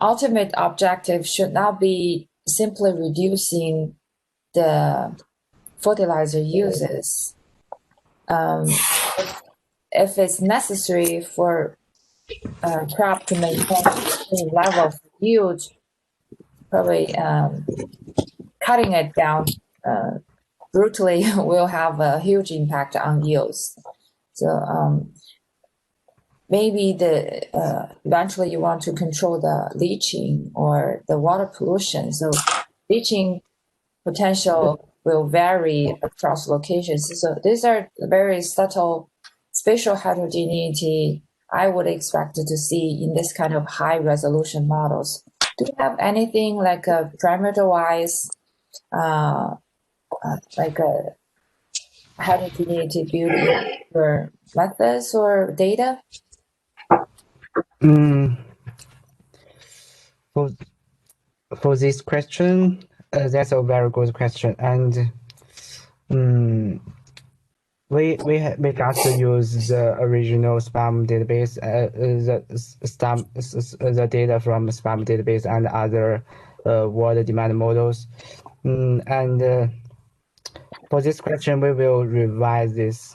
ultimate objective should not be simply reducing the fertilizer uses. If it's necessary for crop to maintain a level of yield, probably cutting it down brutally will have a huge impact on yields. So maybe eventually you want to control the leaching or the water pollution. So leaching potential will vary across locations. So these are very subtle spatial heterogeneity I would expect to see in this kind of high resolution models. do you have anything like a parameter-wise, like a heterogeneity built in your methods or data? For this question, that's a very good question, and we just use the original spam database, the data from spam database and other word demand models, and for this question we will revise this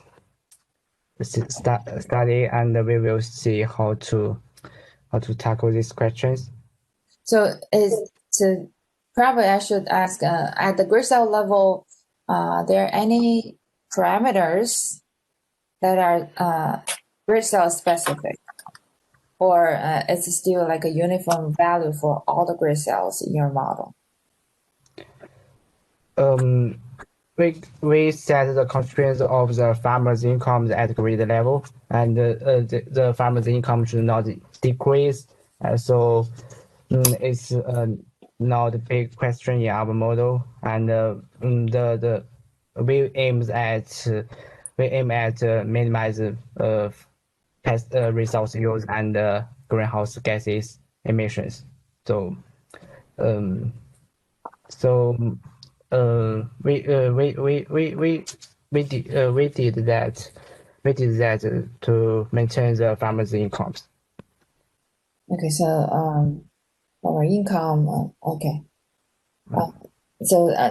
study, and we will see how to tackle these questions. So probably I should ask at the grid cell level, are there any parameters that are grid cell specific, or it's still like a uniform value for all the grid cells in your model? We set the constraints of the farmer's income at grid level, and the farmer's income should not decrease. So it's not a big question in our model, and we aim at minimize pest resource use and greenhouse gases emissions. So we did that to maintain the farmers' incomes. Okay, so our income, okay.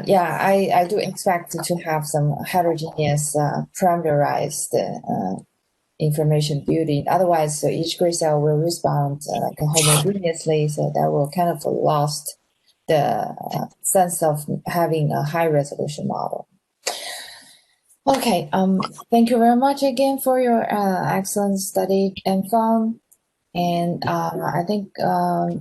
Yeah, I do expect to have some heterogeneous parameterized information built in. Otherwise, so each grid cell will respond like homogeneously, so that will kind of lost the sense of having a high resolution model. Okay, thank you very much again for your excellent study and fun. And I think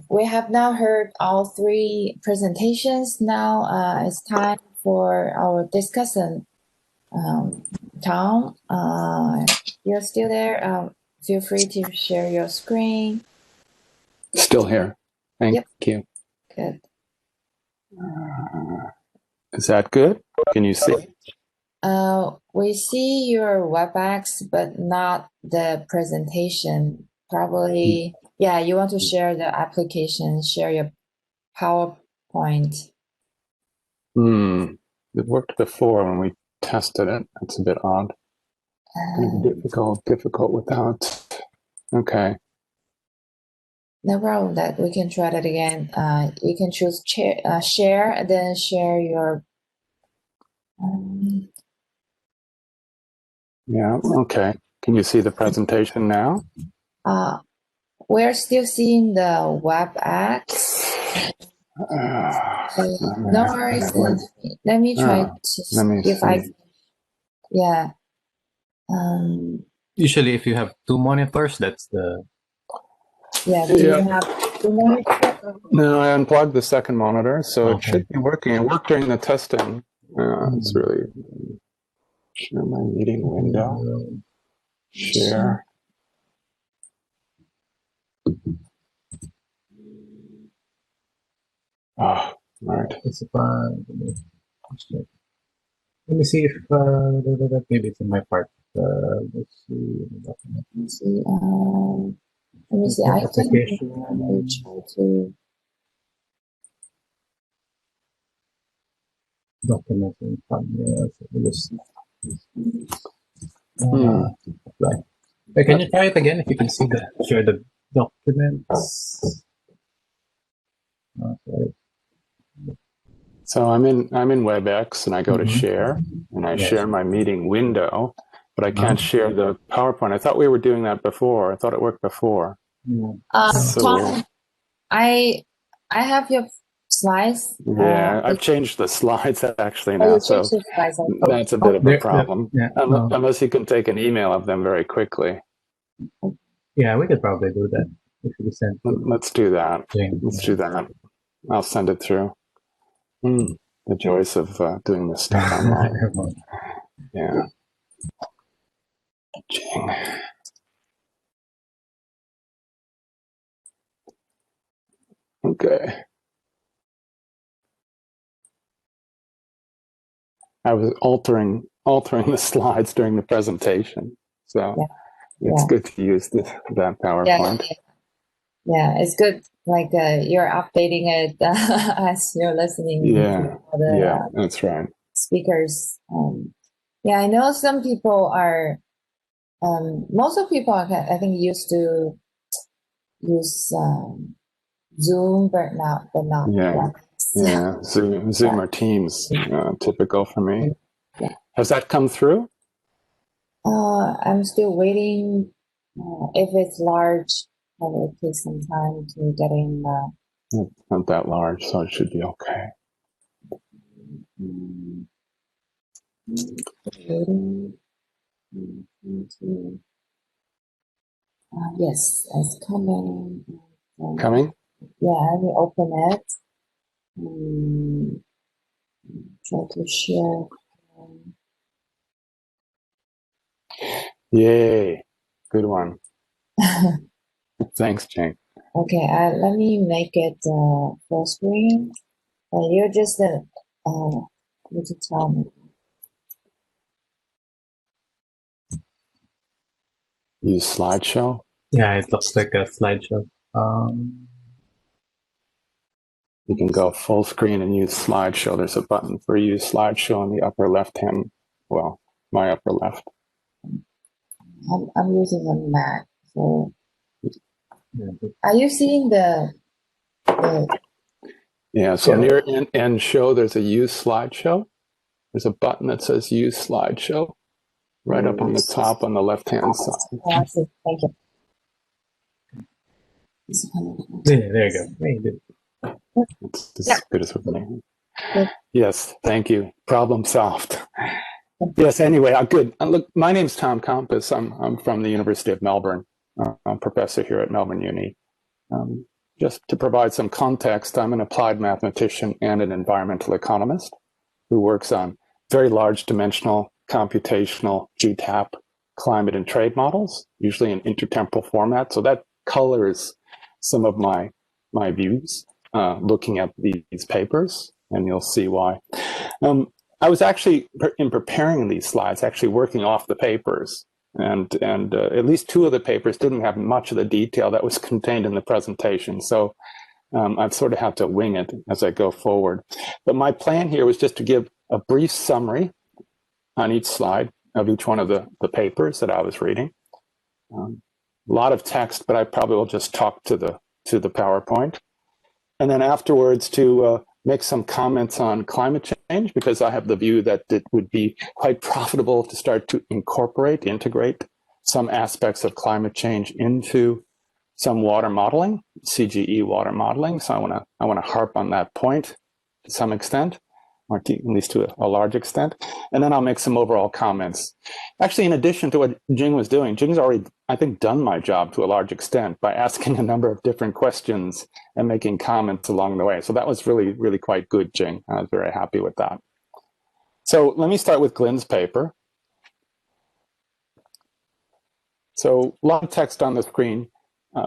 we have now heard all three presentations. Now it's time for our discussion. Tom, you're still there. Feel free to share your screen. Still here. Thank you. Good. Is that good? Can you see? We see your WebEx, but not the presentation. Probably, yeah, you want to share the application, share your PowerPoint. It worked before when we tested it. That's a bit odd. Difficult without. Okay. No problem. That we can try that again. You can choose share, then share your. Yeah. Okay. Can you see the presentation now? We're still seeing the WebEx. No worries. Let me try to see if I. Yeah. Usually, if you have two monitors, that's the. Yeah. Do you have two monitors? No, I unplugged the second monitor, so it should be working. It worked during the testing. It's really share my meeting window. Share. Oh, right. Let me see if maybe it's in my part. Let's see. Let me see. I can try to document. Can you try it again if you can see share the documents? So I'm in WebEx and I go to share and I share my meeting window, but I can't share the PowerPoint. I thought we were doing that before. I thought it worked before. Tom, I have your slides. Yeah, I've changed the slides actually now, so that's a bit of a problem. Unless you can take an email of them very quickly. Yeah, we could probably do that. If you send Let's do that. Let's do that. I'll send it through. The joys of doing this stuff online. Yeah. Jing. Okay. I was altering the slides during the presentation, so it's good to use that PowerPoint. Yeah, it's good. Like you're updating it as you're listening. Yeah, to the, that's right. Speakers. Yeah, I know some people are. Most of people, I think, used to use Zoom, but not. Yeah. Zoom or Teams, typical for me. Yeah. Has that come through? I'm still waiting. If it's large, it will take some time to get in. It's not that large, so it should be okay. Yes, it's coming. Coming? Yeah, let me open it. Try to share. Yay. Good one. Thanks, Jane. Okay, let me make it full screen. You're just need to tell me. Use slideshow? Yeah, it looks like a slideshow. You can go full screen and use slideshow. There's a button for use slideshow in the upper left hand. Well, my upper left. I'm using a Mac, so are you seeing the Yeah, so near end show, there's a use slideshow. There's a button that says use slideshow right up on the top on the left-hand side. Oh, I see. Thank you. Yeah, there you go. Very good. It's as good as we're Yes, thank you. Problem solved. Yes, anyway, good. Look, my name's Tom Compass. I'm from the University of Melbourne. I'm a professor here at Melbourne Uni. Just to provide some context, I'm an applied mathematician and an environmental economist who works on very large dimensional computational GTAP climate and trade models, usually in intertemporal format. So that colors some of my views looking at these papers, and you'll see why. I was actually, in preparing these slides, actually working off the papers. And at least two of the papers didn't have much of the detail that was contained in the presentation. So I've sort of had to wing it as I go forward. But my plan here was just to give a brief summary on each slide of each one of the papers that I was reading. A lot of text, but I probably will just talk to the PowerPoint. And then afterwards to make some comments on climate change, because I have the view that it would be quite profitable to start to integrate some aspects of climate change into some water modeling, CGE water modeling. So I want to harp on that point to some extent, or at least to a large extent. And then I'll make some overall comments. Actually, in addition to what Jing was doing, Jing's already, I think, done my job to a large extent by asking a number of different questions and making comments along the way. So that was really, really quite good, Jing. I was very happy with that. So let me start with Glyn's paper. So a lot of text on the screen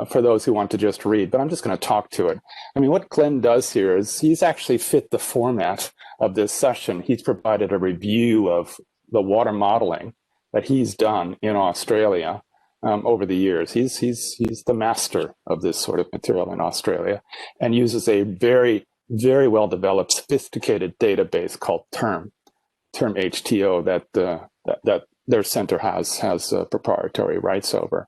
for those who want to just read, but I'm just going to talk to it. I mean, what Glyn does here is he's actually fit the format of this session. He's provided a review of the water modeling that he's done in Australia over the years. He's the master of this sort of material in Australia, and uses a very, very well developed, sophisticated database called Term HTO that their center has proprietary rights over.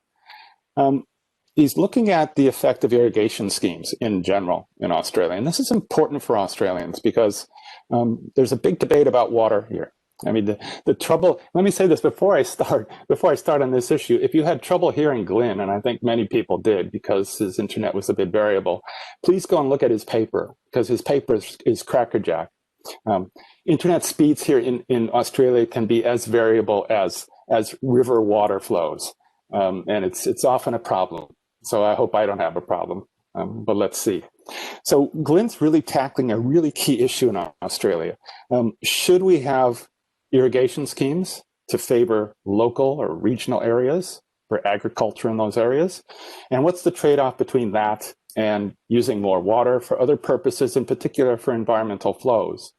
He's looking at the effect of irrigation schemes in general in Australia. And this is important for Australians because there's a big debate about water here. I mean, the trouble, let me say this before I start on this issue. If you had trouble hearing Glyn, and I think many people did because his internet was a bit variable, please go and look at his paper, because his paper is crackerjack. Internet speeds here in Australia can be as variable as river water flows. And it's often a problem. So I hope I don't have a problem, but let's see. So Glyn's really tackling a really key issue in Australia. Should we have irrigation schemes to favor local or regional areas for agriculture in those areas? And what's the trade-off between that and using more water for other purposes, in particular for environmental flows.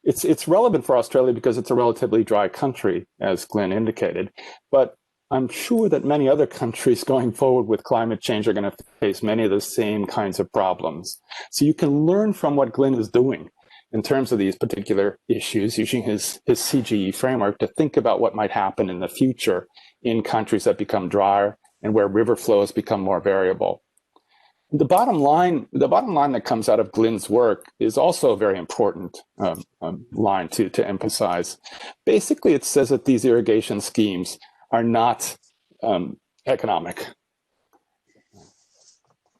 It's relevant for Australia because it's a relatively dry country, as Glenn indicated, but I'm sure that many other countries going forward with climate change are going to face many of the same kinds of problems. So you can learn from what Glenn is doing in terms of these particular issues, using his CGE framework to think about what might happen in the future in countries that become drier and where river flows become more variable. The bottom line that comes out of Glenn's work is also a very important line to emphasize. Basically, it says that these irrigation schemes are not economic,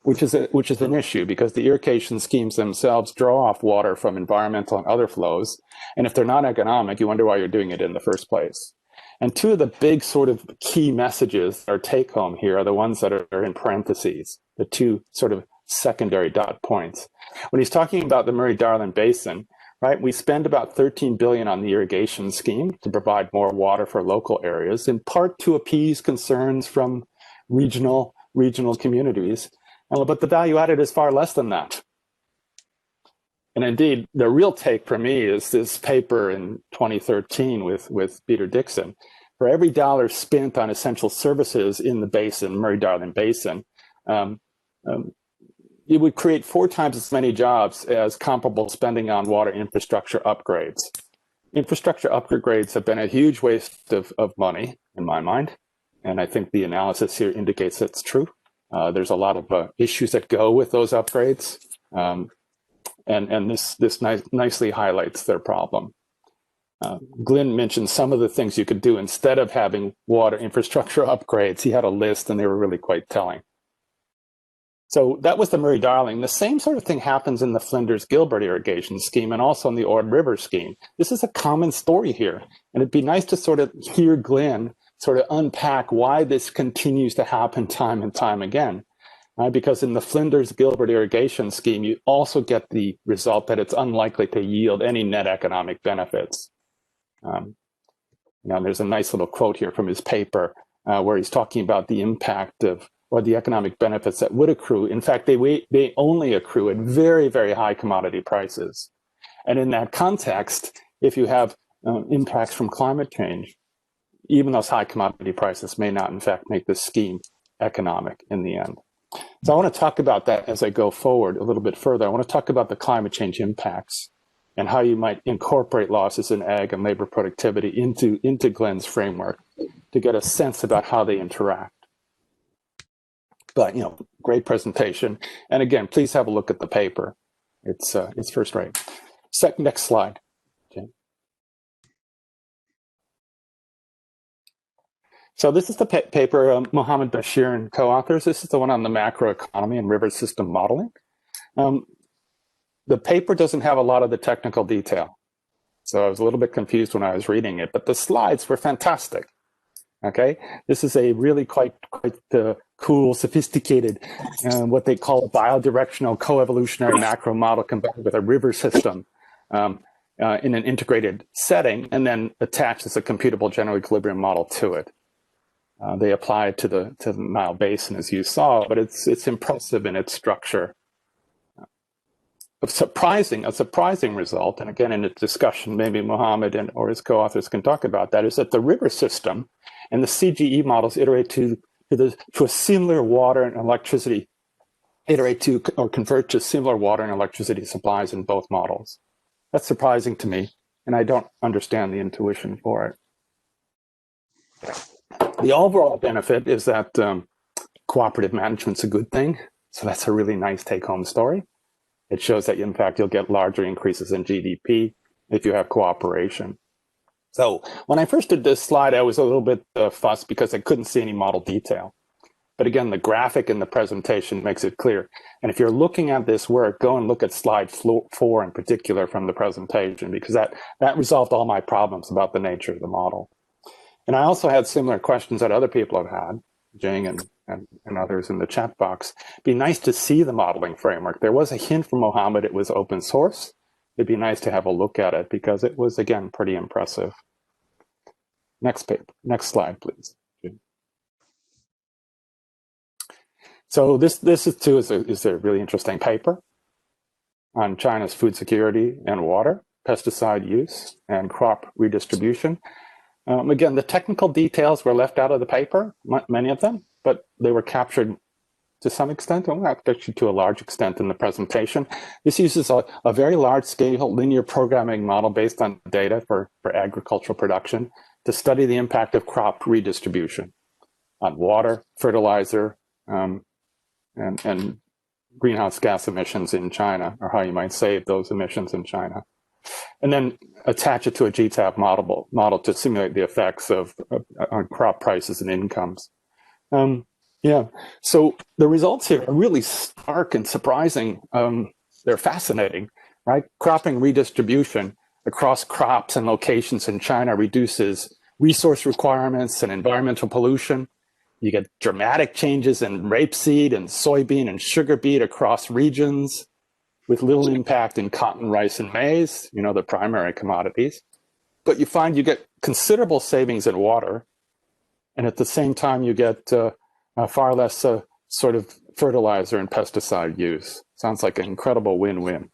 which is an issue because the irrigation schemes themselves draw off water from environmental and other flows, and if they're not economic, you wonder why you're doing it in the first place. And two of the big sort of key messages or take home here are the ones that are in parentheses, the two sort of secondary dot points. When he's talking about the Murray-Darling Basin, right, we spend about $13 billion on the irrigation scheme to provide more water for local areas, in part to appease concerns from regional communities. But the value added is far less than that. And indeed, the real take for me is this paper in 2013 with Peter Dixon. For every dollar spent on essential services in the basin, Murray-Darling Basin, it would create 4 times as many jobs as comparable spending on water infrastructure upgrades. Infrastructure upgrades have been a huge waste of money, in my mind. And I think the analysis here indicates that's true. There's a lot of issues that go with those upgrades. And this nicely highlights their problem. Glenn mentioned some of the things you could do instead of having water infrastructure upgrades. He had a list and they were really quite telling. So that was the Murray-Darling. The same sort of thing happens in the Flinders-Gilbert irrigation scheme and also in the Ord River scheme. This is a common story here. And it'd be nice to sort of hear Glenn sort of unpack why this continues to happen time and time again. Because in the Flinders-Gilbert irrigation scheme, you also get the result that it's unlikely to yield any net economic benefits. Now, there's a nice little quote here from his paper where he's talking about the impact of, or the economic benefits that would accrue. In fact, they only accrue at very, very high commodity prices. And in that context, if you have impacts from climate change, even those high commodity prices may not, in fact, make the scheme economic in the end. So I want to talk about that as I go forward a little bit further. I want to talk about the climate change impacts and how you might incorporate losses in ag and labor productivity into Glenn's framework to get a sense about how they interact. But, you know, great presentation. And again, please have a look at the paper. It's first rate. Next slide. Okay. So this is the paper Mohammed Bashir and co-authors. This is the one on the macroeconomy and river system modeling. The paper doesn't have a lot of the technical detail. So I was a little bit confused when I was reading it, but the slides were fantastic. Okay, this is a really quite cool, sophisticated, what they call a bidirectional coevolutionary macro model combined with a river system in an integrated setting, and then attached as a computable general equilibrium model to it. They apply it to the Nile Basin, as you saw, but it's impressive in its structure. A surprising result, and again in a discussion, maybe Mohammed or his co-authors can talk about that, is that the river system and the CGE models iterate to a similar water and electricity, or convert to similar water and electricity supplies in both models. That's surprising to me, and I don't understand the intuition for it. The overall benefit is that cooperative management's a good thing, so that's a really nice take-home story. It shows that, in fact, you'll get larger increases in GDP if you have cooperation. So when I first did this slide, I was a little bit fussed because I couldn't see any model detail. But again, the graphic in the presentation makes it clear. And if you're looking at this work, go and look at slide 4 in particular from the presentation, because that resolved all my problems about the nature of the model. And I also had similar questions that other people have had, Jing and others in the chat box. It'd be nice to see the modeling framework. There was a hint from Mohammed it was open source. It'd be nice to have a look at it because it was, again, pretty impressive. Next slide, please. So this is a really interesting paper on China's food security and water, pesticide use, and crop redistribution. Again, the technical details were left out of the paper, many of them, but they were captured to some extent, and actually to a large extent in the presentation. This uses a very large-scale linear programming model based on data for agricultural production to study the impact of crop redistribution on water, fertilizer, and greenhouse gas emissions in China, or how you might save those emissions in China. And then attach it to a GTAP model to simulate the effects on crop prices and incomes. Yeah, so the results here are really stark and surprising. They're fascinating, right? Cropping redistribution across crops and locations in China reduces resource requirements and environmental pollution. You get dramatic changes in rapeseed and soybean and sugar beet across regions with little impact in cotton, rice, and maize, the primary commodities. But you find you get considerable savings in water. And at the same time, you get far less sort of fertilizer and pesticide use. Sounds like an incredible win-win.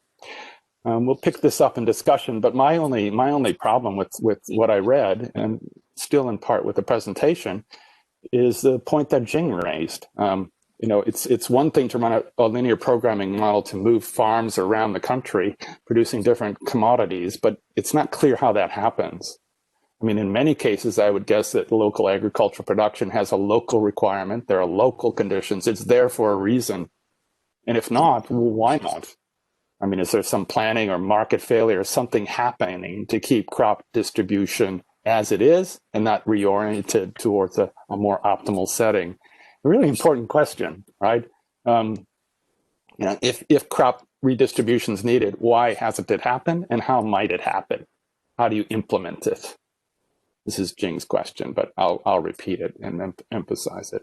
We'll pick this up in discussion, but my only problem with what I read, and still in part with the presentation, is the point that Jing raised. It's one thing to run a linear programming model to move farms around the country producing different commodities, but it's not clear how that happens. I mean, in many cases, I would guess that local agricultural production has a local requirement. There are local conditions. It's there for a reason. And if not, well, why not? I mean, is there some planning or market failure or something happening to keep crop distribution as it is and not reoriented towards a more optimal setting? A really important question, right? If crop redistribution is needed, why hasn't it happened and how might it happen? How do you implement it? This is Jing's question, but I'll repeat it and emphasize it.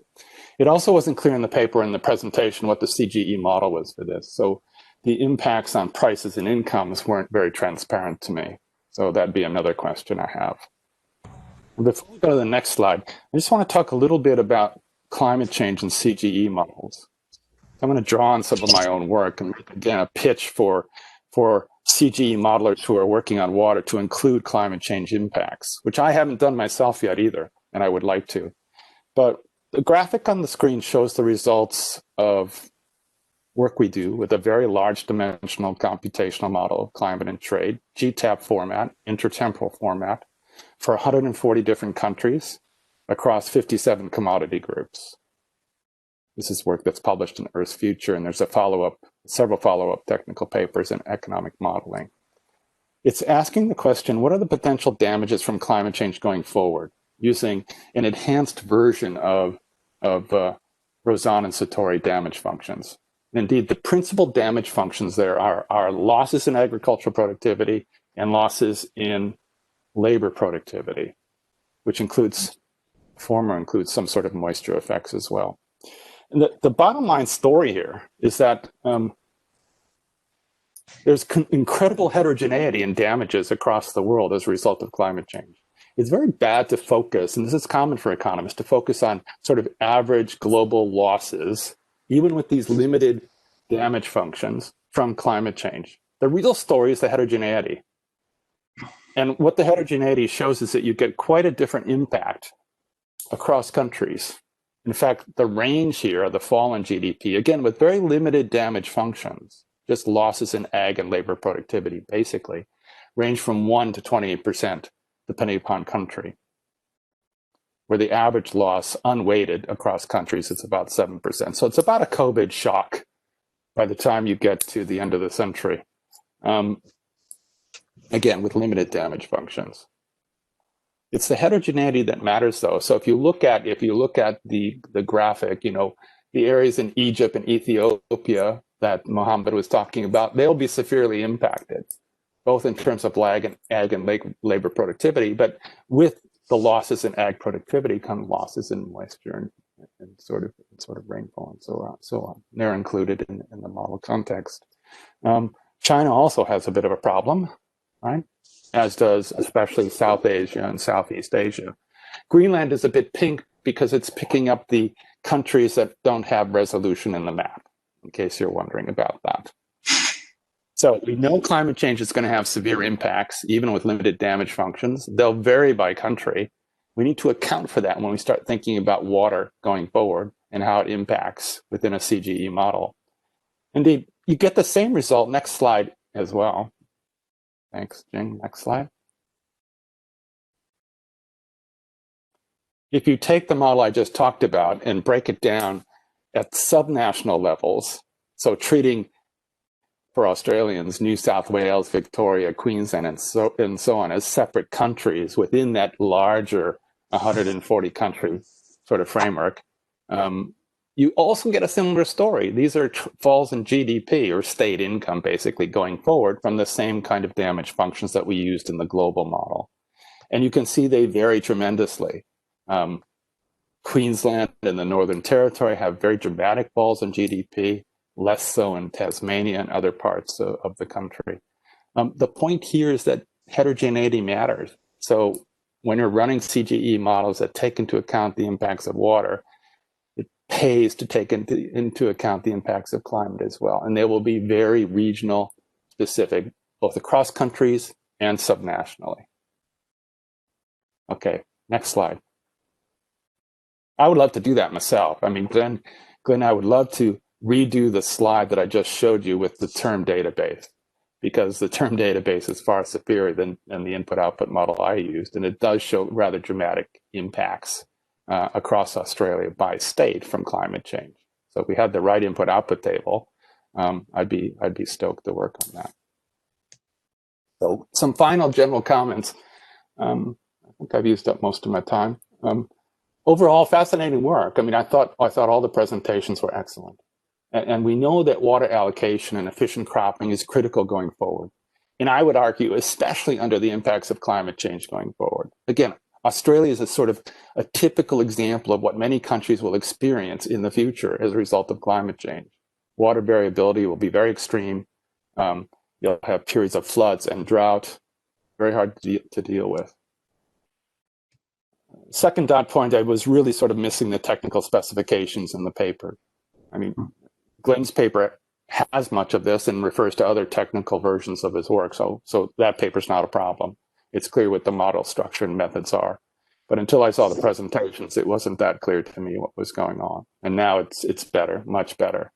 It also wasn't clear in the paper and the presentation what the CGE model was for this. So the impacts on prices and incomes weren't very transparent to me. So that'd be another question I have. And before we go to the next slide, I just want to talk a little bit about climate change and CGE models. I'm going to draw on some of my own work and again, a pitch for CGE modelers who are working on water to include climate change impacts, which I haven't done myself yet either, and I would like to. But the graphic on the screen shows the results of work we do with a very large dimensional computational model of climate and trade, GTAP format, intertemporal format, for 140 different countries across 57 commodity groups. This is work that's published in Earth's Future, and there's several follow-up technical papers in economic modeling. It's asking the question, what are the potential damages from climate change going forward, using an enhanced version of Rosan and Satori damage functions. Indeed, the principal damage functions there are losses in agricultural productivity and losses in labor productivity, which includes some sort of moisture effects as well. And the bottom line story here is that there's incredible heterogeneity in damages across the world as a result of climate change. It's very bad to focus, and this is common for economists, to focus on sort of average global losses, even with these limited damage functions from climate change. The real story is the heterogeneity. And what the heterogeneity shows is that you get quite a different impact across countries. In fact, the range here of the fall in GDP, again, with very limited damage functions, just losses in ag and labor productivity, basically, range from 1 to 28%, depending upon country, where the average loss unweighted across countries is about 7%. So it's about a COVID shock by the time you get to the end of the century. Again, with limited damage functions. It's the heterogeneity that matters, though. So if you look at the graphic, the areas in Egypt and Ethiopia that Mohammed was talking about, they'll be severely impacted, both in terms of ag and labor productivity, but with the losses in ag productivity come losses in moisture and sort of rainfall and so on. They're included in the model context. China also has a bit of a problem, right? As does especially South Asia and Southeast Asia. Greenland is a bit pink because it's picking up the countries that don't have resolution in the map, in case you're wondering about that. So we know climate change is going to have severe impacts, even with limited damage functions. They'll vary by country. We need to account for that when we start thinking about water going forward and how it impacts within a CGE model. Indeed, you get the same result. Next slide as well. Thanks, Jing. Next slide. If you take the model I just talked about and break it down at subnational levels, so treating for Australians, New South Wales, Victoria, Queensland, and so on as separate countries within that larger 140 country sort of framework, you also get a similar story. These are falls in GDP or state income, basically, going forward from the same kind of damage functions that we used in the global model. And you can see they vary tremendously. Queensland and the Northern Territory have very dramatic falls in GDP, less so in Tasmania and other parts of the country. The point here is that heterogeneity matters. So when you're running CGE models that take into account the impacts of water, it pays to take into account the impacts of climate as well. And they will be very regional specific, both across countries and subnationally. Okay, next slide. I would love to do that myself. I mean, Glenn, I would love to redo the slide that I just showed you with the term database, because the term database is far superior than the input-output model I used, and it does show rather dramatic impacts across Australia by state from climate change. So if we had the right input-output table, I'd be stoked to work on that. So some final general comments. I think I've used up most of my time. Overall, fascinating work. I mean, I thought all the presentations were excellent. And we know that water allocation and efficient cropping is critical going forward. And I would argue, especially under the impacts of climate change going forward. Again, Australia is a sort of a typical example of what many countries will experience in the future as a result of climate change. Water variability will be very extreme. You'll have periods of floods and drought, very hard to deal with. Second dot point, I was really sort of missing the technical specifications in the paper. I mean, Glenn's paper has much of this and refers to other technical versions of his work. So that paper's not a problem. It's clear what the model structure and methods are. But until I saw the presentations, it wasn't that clear to me what was going on. And now it's better, much better.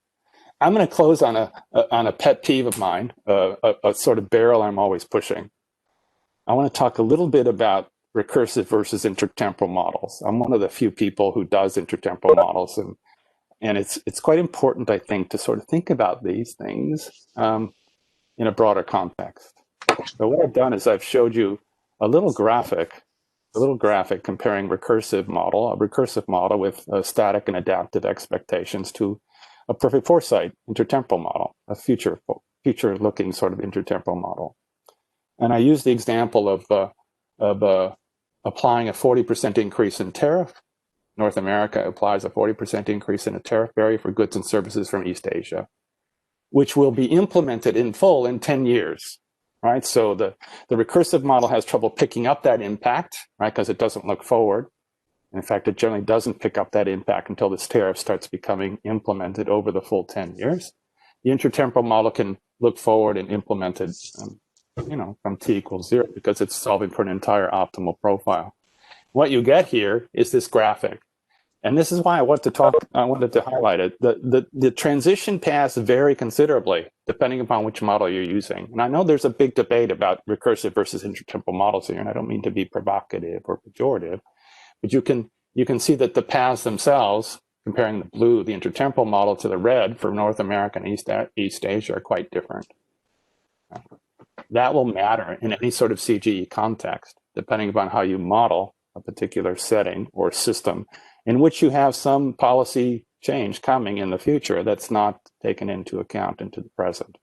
I'm going to close on a pet peeve of mine, a sort of barrel I'm always pushing. I want to talk a little bit about recursive versus intertemporal models. I'm one of the few people who does intertemporal models, and it's quite important, I think, to sort of think about these things in a broader context. So what I've done is I've showed you a little graphic comparing a recursive model with static and adaptive expectations to a perfect foresight intertemporal model, a future-looking sort of intertemporal model. And I use the example of applying a 40% increase in tariff. North America applies a 40% increase in a tariff barrier for goods and services from East Asia, which will be implemented in full in 10 years, right? So the recursive model has trouble picking up that impact, right? Because it doesn't look forward. In fact, it generally doesn't pick up that impact until this tariff starts becoming implemented over the full 10 years. The intertemporal model can look forward and implement it, from t equals 0, because it's solving for an entire optimal profile. What you get here is this graphic. And this is why I wanted to highlight it. The transition paths vary considerably depending upon which model you're using. And I know there's a big debate about recursive versus intertemporal models here, and I don't mean to be provocative or pejorative, but you can see that the paths themselves, comparing the blue, the intertemporal model, to the red for North America and East Asia, are quite different. That will matter in any sort of CGE context, depending upon how you model a particular setting or system in which you have some policy change coming in the future that's not taken into account into the present.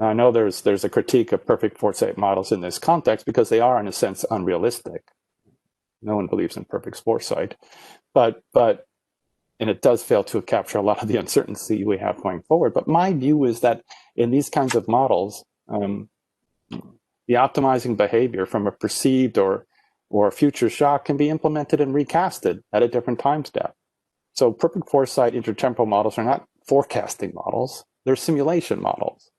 Now, I know there's a critique of perfect foresight models in this context because they are, in a sense, unrealistic. No one believes in perfect foresight, but and it does fail to capture a lot of the uncertainty we have going forward. But my view is that in these kinds of models, the optimizing behavior from a perceived or or a future shock can be implemented and recasted at a different time step. So perfect foresight intertemporal models are not forecasting models, they're simulation models.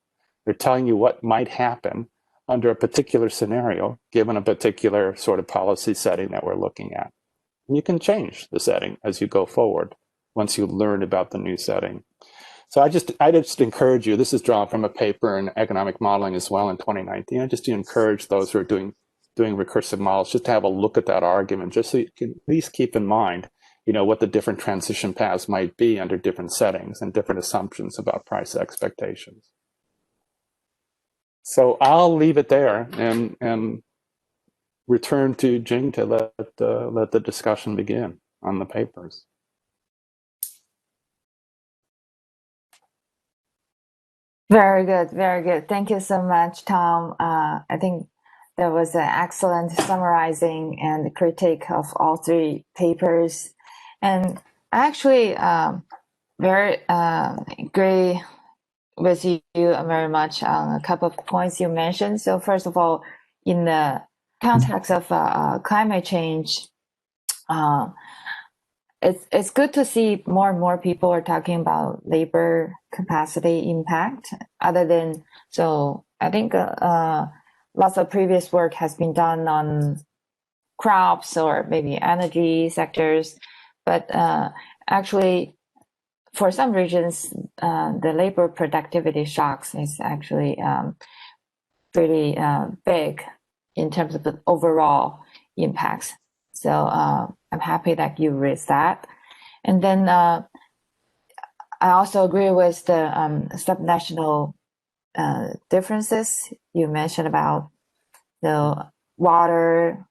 They're telling you what might happen under a particular scenario, given a particular sort of policy setting that we're looking at. And you can change the setting as you go forward once you learn about the new setting. So I just encourage you, this is drawn from a paper in economic modeling as well in 2019. I just encourage those who are doing recursive models just to have a look at that argument, just so you can at least keep in mind, what the different transition paths might be under different settings and different assumptions about price expectations. So I'll leave it there and return to Jing to let the discussion begin on the papers. Very good, very good. Thank you so much, Tom. I think that was an excellent summarizing and critique of all three papers. And I actually very agree with you very much on a couple of points you mentioned. So first of all, in the context of climate change, it's good to see more and more people are talking about labor capacity impact. So I think lots of previous work has been done on crops or maybe energy sectors, but actually for some regions, the labor productivity shocks is actually pretty big in terms of the overall impacts. So I'm happy that you raised that. And then I also agree with the subnational differences you mentioned about the water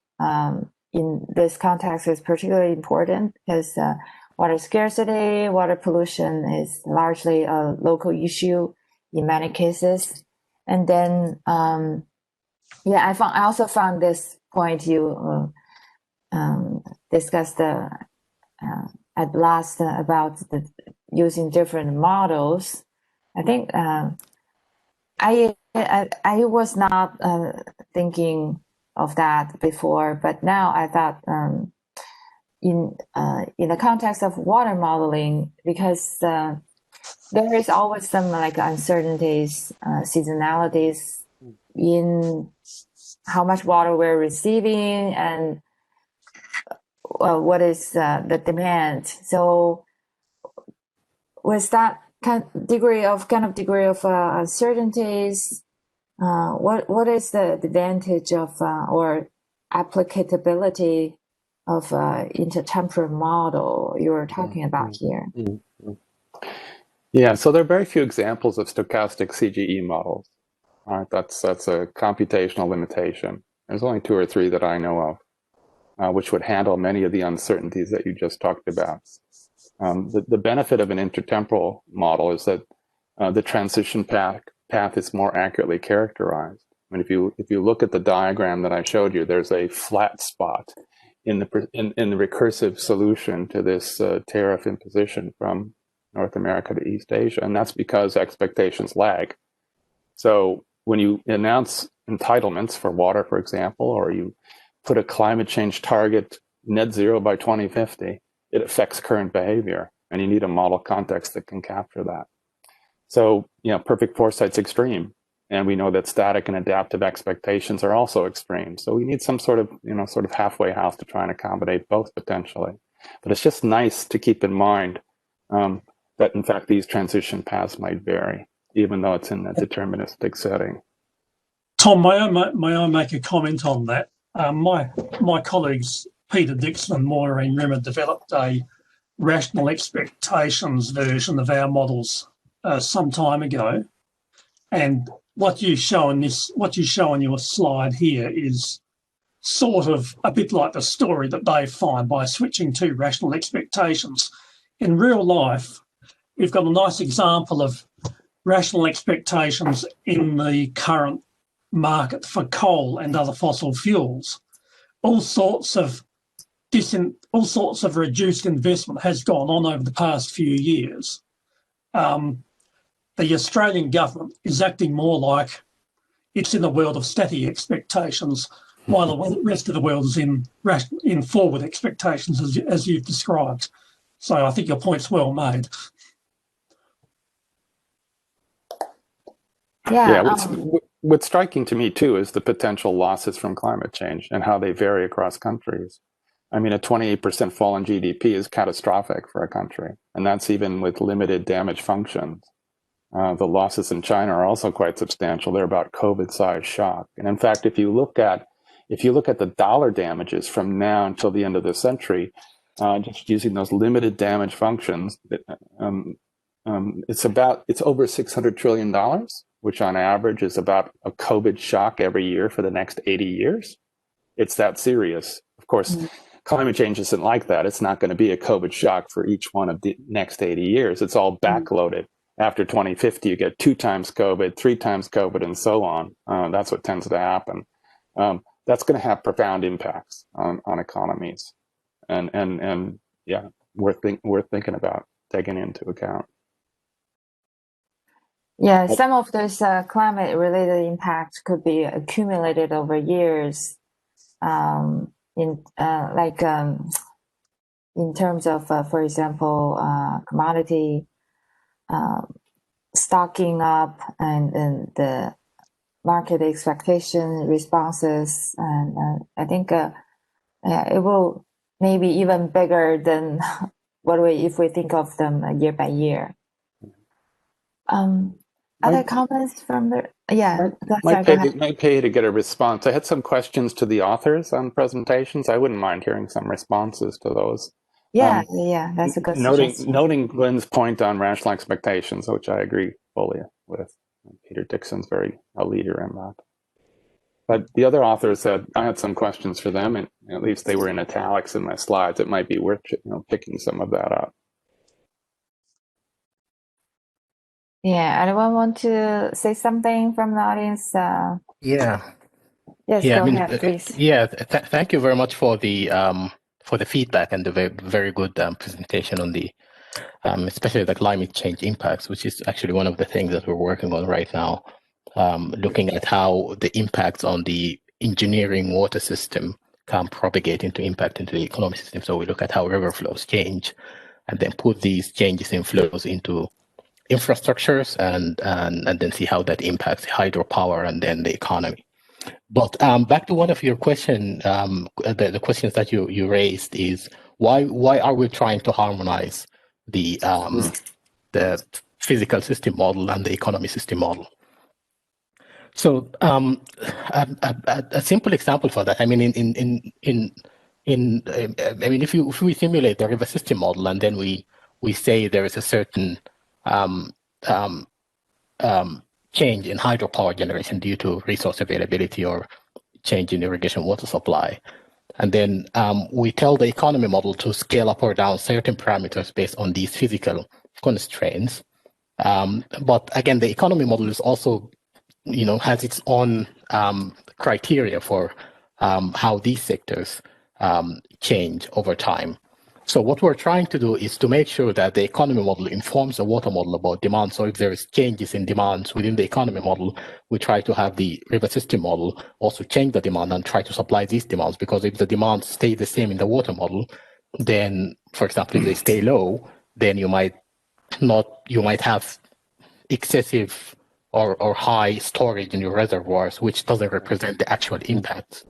in this context is particularly important because water scarcity, water pollution is largely a local issue in many cases. And then, I also found this point you discussed at last about using different models. I think I was not thinking of that before, but now I thought in the context of water modeling, because there is always some like uncertainties, seasonalities in how much water we're receiving and what is the demand. So with that kind of degree of uncertainties, what is the advantage of or applicability of intertemporal model you're talking about here? Yeah, so there are very few examples of stochastic CGE models. All right, that's a computational limitation. There's only 2 or 3 that I know of, which would handle many of the uncertainties that you just talked about. The benefit of an intertemporal model is that the transition path is more accurately characterized. I mean, if you look at the diagram that I showed you, there's a flat spot in the recursive solution to this tariff imposition from North America to East Asia, and that's because expectations lag. So when you announce entitlements for water, for example, or you put a climate change target net zero by 2050, it affects current behavior, and you need a model context that can capture that. So, perfect foresight's extreme, and we know that static and adaptive expectations are also extreme. So we need some sort of halfway house to try and accommodate both potentially. But it's just nice to keep in mind that in fact these transition paths might vary, even though it's in a deterministic setting. Tom, may I make a comment on that? My colleagues Peter Dixon and Maureen Rimmer developed a rational expectations version of our models some time ago, and what you show in your slide here is sort of a bit like the story that they find by switching to rational expectations. In real life, we've got a nice example of rational expectations in the current market for coal and other fossil fuels. All sorts of reduced investment has gone on over the past few years. The Australian government is acting more like it's in the world of static expectations while the rest of the world is in forward expectations, as you've described. So I think your point's well made. Yeah. What's striking to me too is the potential losses from climate change and how they vary across countries. I mean, a 28% fall in GDP is catastrophic for a country, and that's even with limited damage functions. The losses in China are also quite substantial. They're about COVID-sized shock. And in fact, if you look at the dollar damages from now until the end of the century, just using those limited damage functions, it's over $600 trillion, which on average is about a COVID shock every year for the next 80 years. It's that serious. Of course, climate change isn't like that. It's not going to be a COVID shock for each one of the next 80 years. It's all backloaded. After 2050, you get 2 times COVID, 3 times COVID, and so on. That's what tends to happen. That's going to have profound impacts on economies, and yeah, worth thinking about, taking into account. Yeah, some of those climate-related impacts could be accumulated over years. In terms of, for example, commodity stocking up and the market expectation responses, and I think it will maybe even bigger than if we think of them year by year. Other comments from the might pay to get a response. I had some questions to the authors on presentations. I wouldn't mind hearing some responses to those. Yeah, that's a good suggestion. Noting Glenn's point on rational expectations, which I agree fully with. Peter Dixon's a leader in that. But the other authors said I had some questions for them, and at least they were in italics in my slides. It might be worth picking some of that up. Yeah, anyone want to say something from the audience? Yeah. Yes, go ahead, please. Yeah, thank you very much for the feedback and the very good presentation on the especially the climate change impacts, which is actually one of the things that we're working on right now, looking at how the impacts on the engineering water system can propagate into impact into the economic system. So we look at how river flows change, and then put these changes in flows into infrastructures, and then see how that impacts hydropower and then the economy. But back to one of your questions, the questions that you raised is why are we trying to harmonize the physical system model and the economy system model? So a simple example for that, I mean, if we simulate the river system model and then we say there is a certain change in hydropower generation due to resource availability or change in irrigation water supply. And then we tell the economy model to scale up or down certain parameters based on these physical constraints. But again, the economy model is also, has its own criteria for how these sectors change over time. So what we're trying to do is to make sure that the economy model informs the water model about demand. So if there is changes in demands within the economy model, we try to have the river system model also change the demand and try to supply these demands. Because if the demands stay the same in the water model, then, for example, if they stay low, then you might have excessive or high storage in your reservoirs, which doesn't represent the actual impacts.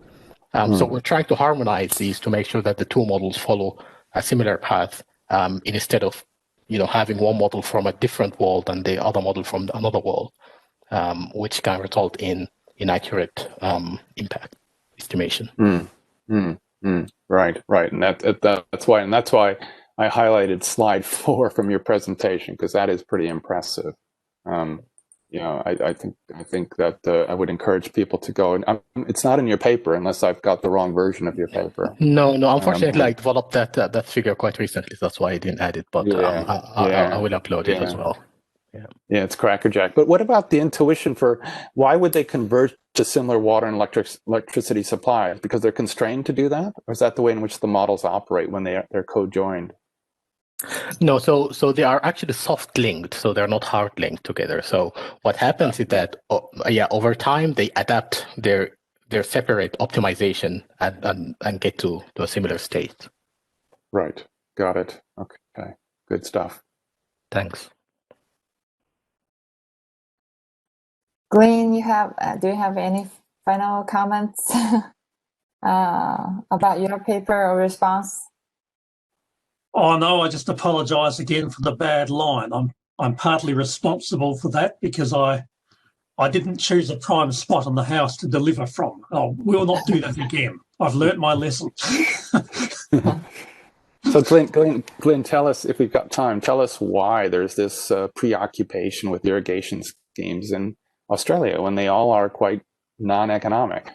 So we're trying to harmonize these to make sure that the two models follow a similar path, instead of having one model from a different world and the other model from another world, which can result in inaccurate impact estimation. Right, and that's why I highlighted slide 4 from your presentation, because that is pretty impressive. I think that I would encourage people to go, and it's not in your paper unless I've got the wrong version of your paper. No, unfortunately, I developed that figure quite recently. That's why I didn't add it, but I will upload it as well. Yeah, it's crackerjack. But what about the intuition for why would they converge to similar water and electricity supply? Because they're constrained to do that, or is that the way in which the models operate when they're co-joined? No, so they are actually soft linked, so they're not hard linked together. So what happens is that over time they adapt their their separate optimization and get to a similar state. Right. Got it. Okay. Good stuff. Thanks. Glenn, do you have any final comments about your paper or response? Oh no, I just apologise again for the bad line. I'm partly responsible for that because I didn't choose a prime spot in the house to deliver from. Oh, we'll not do that again. I've learnt my lesson. So Glenn, tell us, if we've got time, tell us why there's this preoccupation with irrigation schemes in Australia when they all are quite non-economic.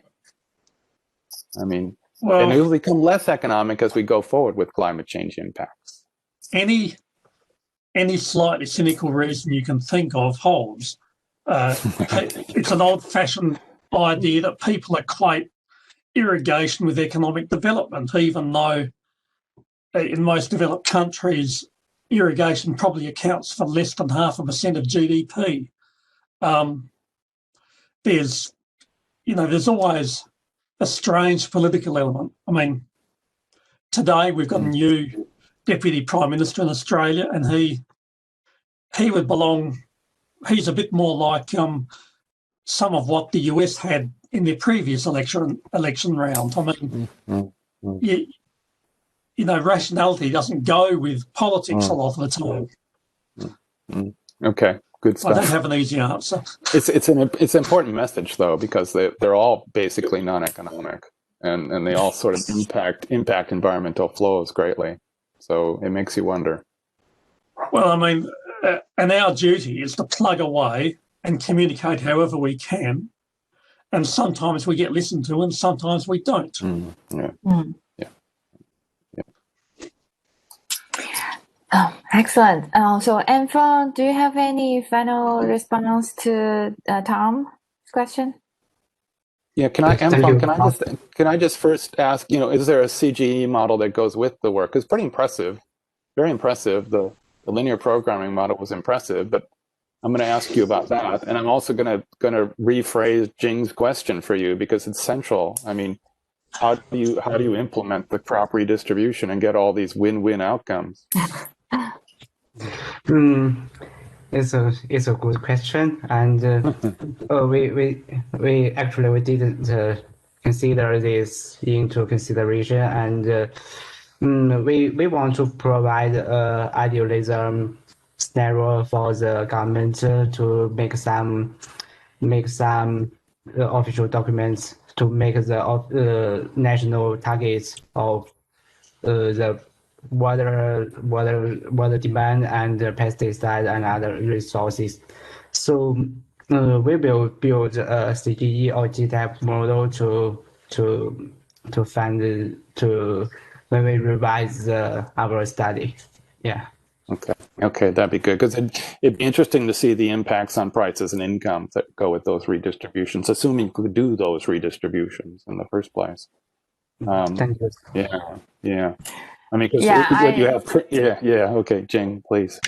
I mean, and it will become less economic as we go forward with climate change impacts. Any slightly cynical reason you can think of holds. It's an old-fashioned idea that people equate irrigation with economic development, even though in most developed countries, irrigation probably accounts for less than 0.5% of GDP. There's always a strange political element. I mean, today we've got a new Deputy Prime Minister in Australia, and he would belong. He's a bit more like some of what the US had in their previous election round. I mean, rationality doesn't go with politics a lot of the time. Okay, good stuff. I don't have an easy answer. It's an important message though, because they're all basically non-economic, and they all sort of impact environmental flows greatly. So it makes you wonder. Well, I mean, and our duty is to plug away and communicate however we can, and sometimes we get listened to, and sometimes we don't. Yeah. Oh, excellent. So, Anfang, do you have any final response to Tom's question? Yeah, can I just first ask, is there a CGE model that goes with the work? It's pretty impressive, very impressive. The linear programming model was impressive, but I'm going to ask you about that, and I'm also going to rephrase Jing's question for you because it's central. I mean, how do you implement the crop redistribution and get all these win-win outcomes? It's a good question, and we actually didn't consider this into consideration, and we want to provide idealism scenario for the government to make some official documents to make the national targets of the water demand and pesticide and other resources. So we will build a CGE or GTAP model to fund when we revise our study. Yeah. Okay, that'd be good, because it'd be interesting to see the impacts on prices and income that go with those redistributions, assuming you could do those redistributions in the first place. Thank you. Yeah. I mean, because what you have, okay, Jing, please.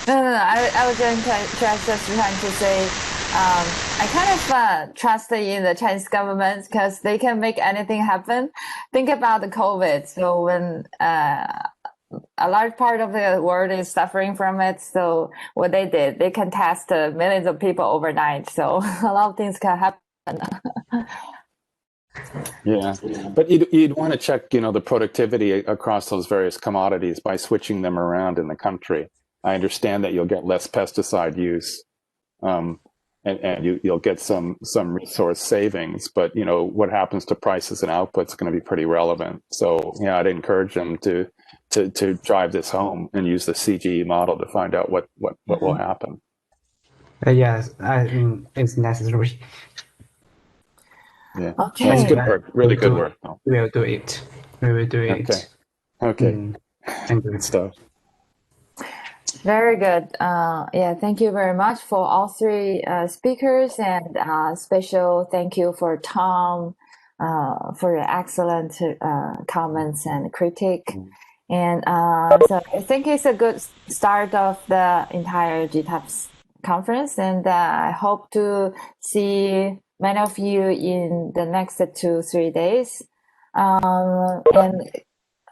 No. I was just trying to say, I kind of trust in the Chinese government because they can make anything happen. Think about the COVID. So when a large part of the world is suffering from it, so what they did, they can test millions of people overnight. So a lot of things can happen. Yeah, but you'd want to check, the productivity across those various commodities by switching them around in the country. I understand that you'll get less pesticide use, and you'll get some resource savings. But what happens to prices and outputs is going to be pretty relevant. So I'd encourage them to drive this home and use the CGE model to find out what will happen. Yes, it's necessary. Yeah. Okay. That's good work. Really good work. We will do it. Okay. Thank you. Good stuff. Very good. Thank you very much for all three speakers, and special thank you for Tom for your excellent comments and critique. And so I think it's a good start of the entire GTAP conference, and I hope to see many of you in the next 2-3 days. And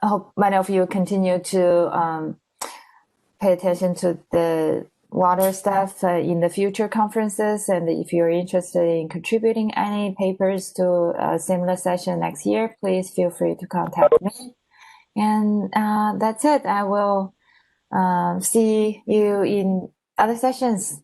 I hope many of you continue to pay attention to the water stuff in the future conferences. And if you're interested in contributing any papers to a similar session next year, please feel free to contact me. And that's it. I will see you in other sessions.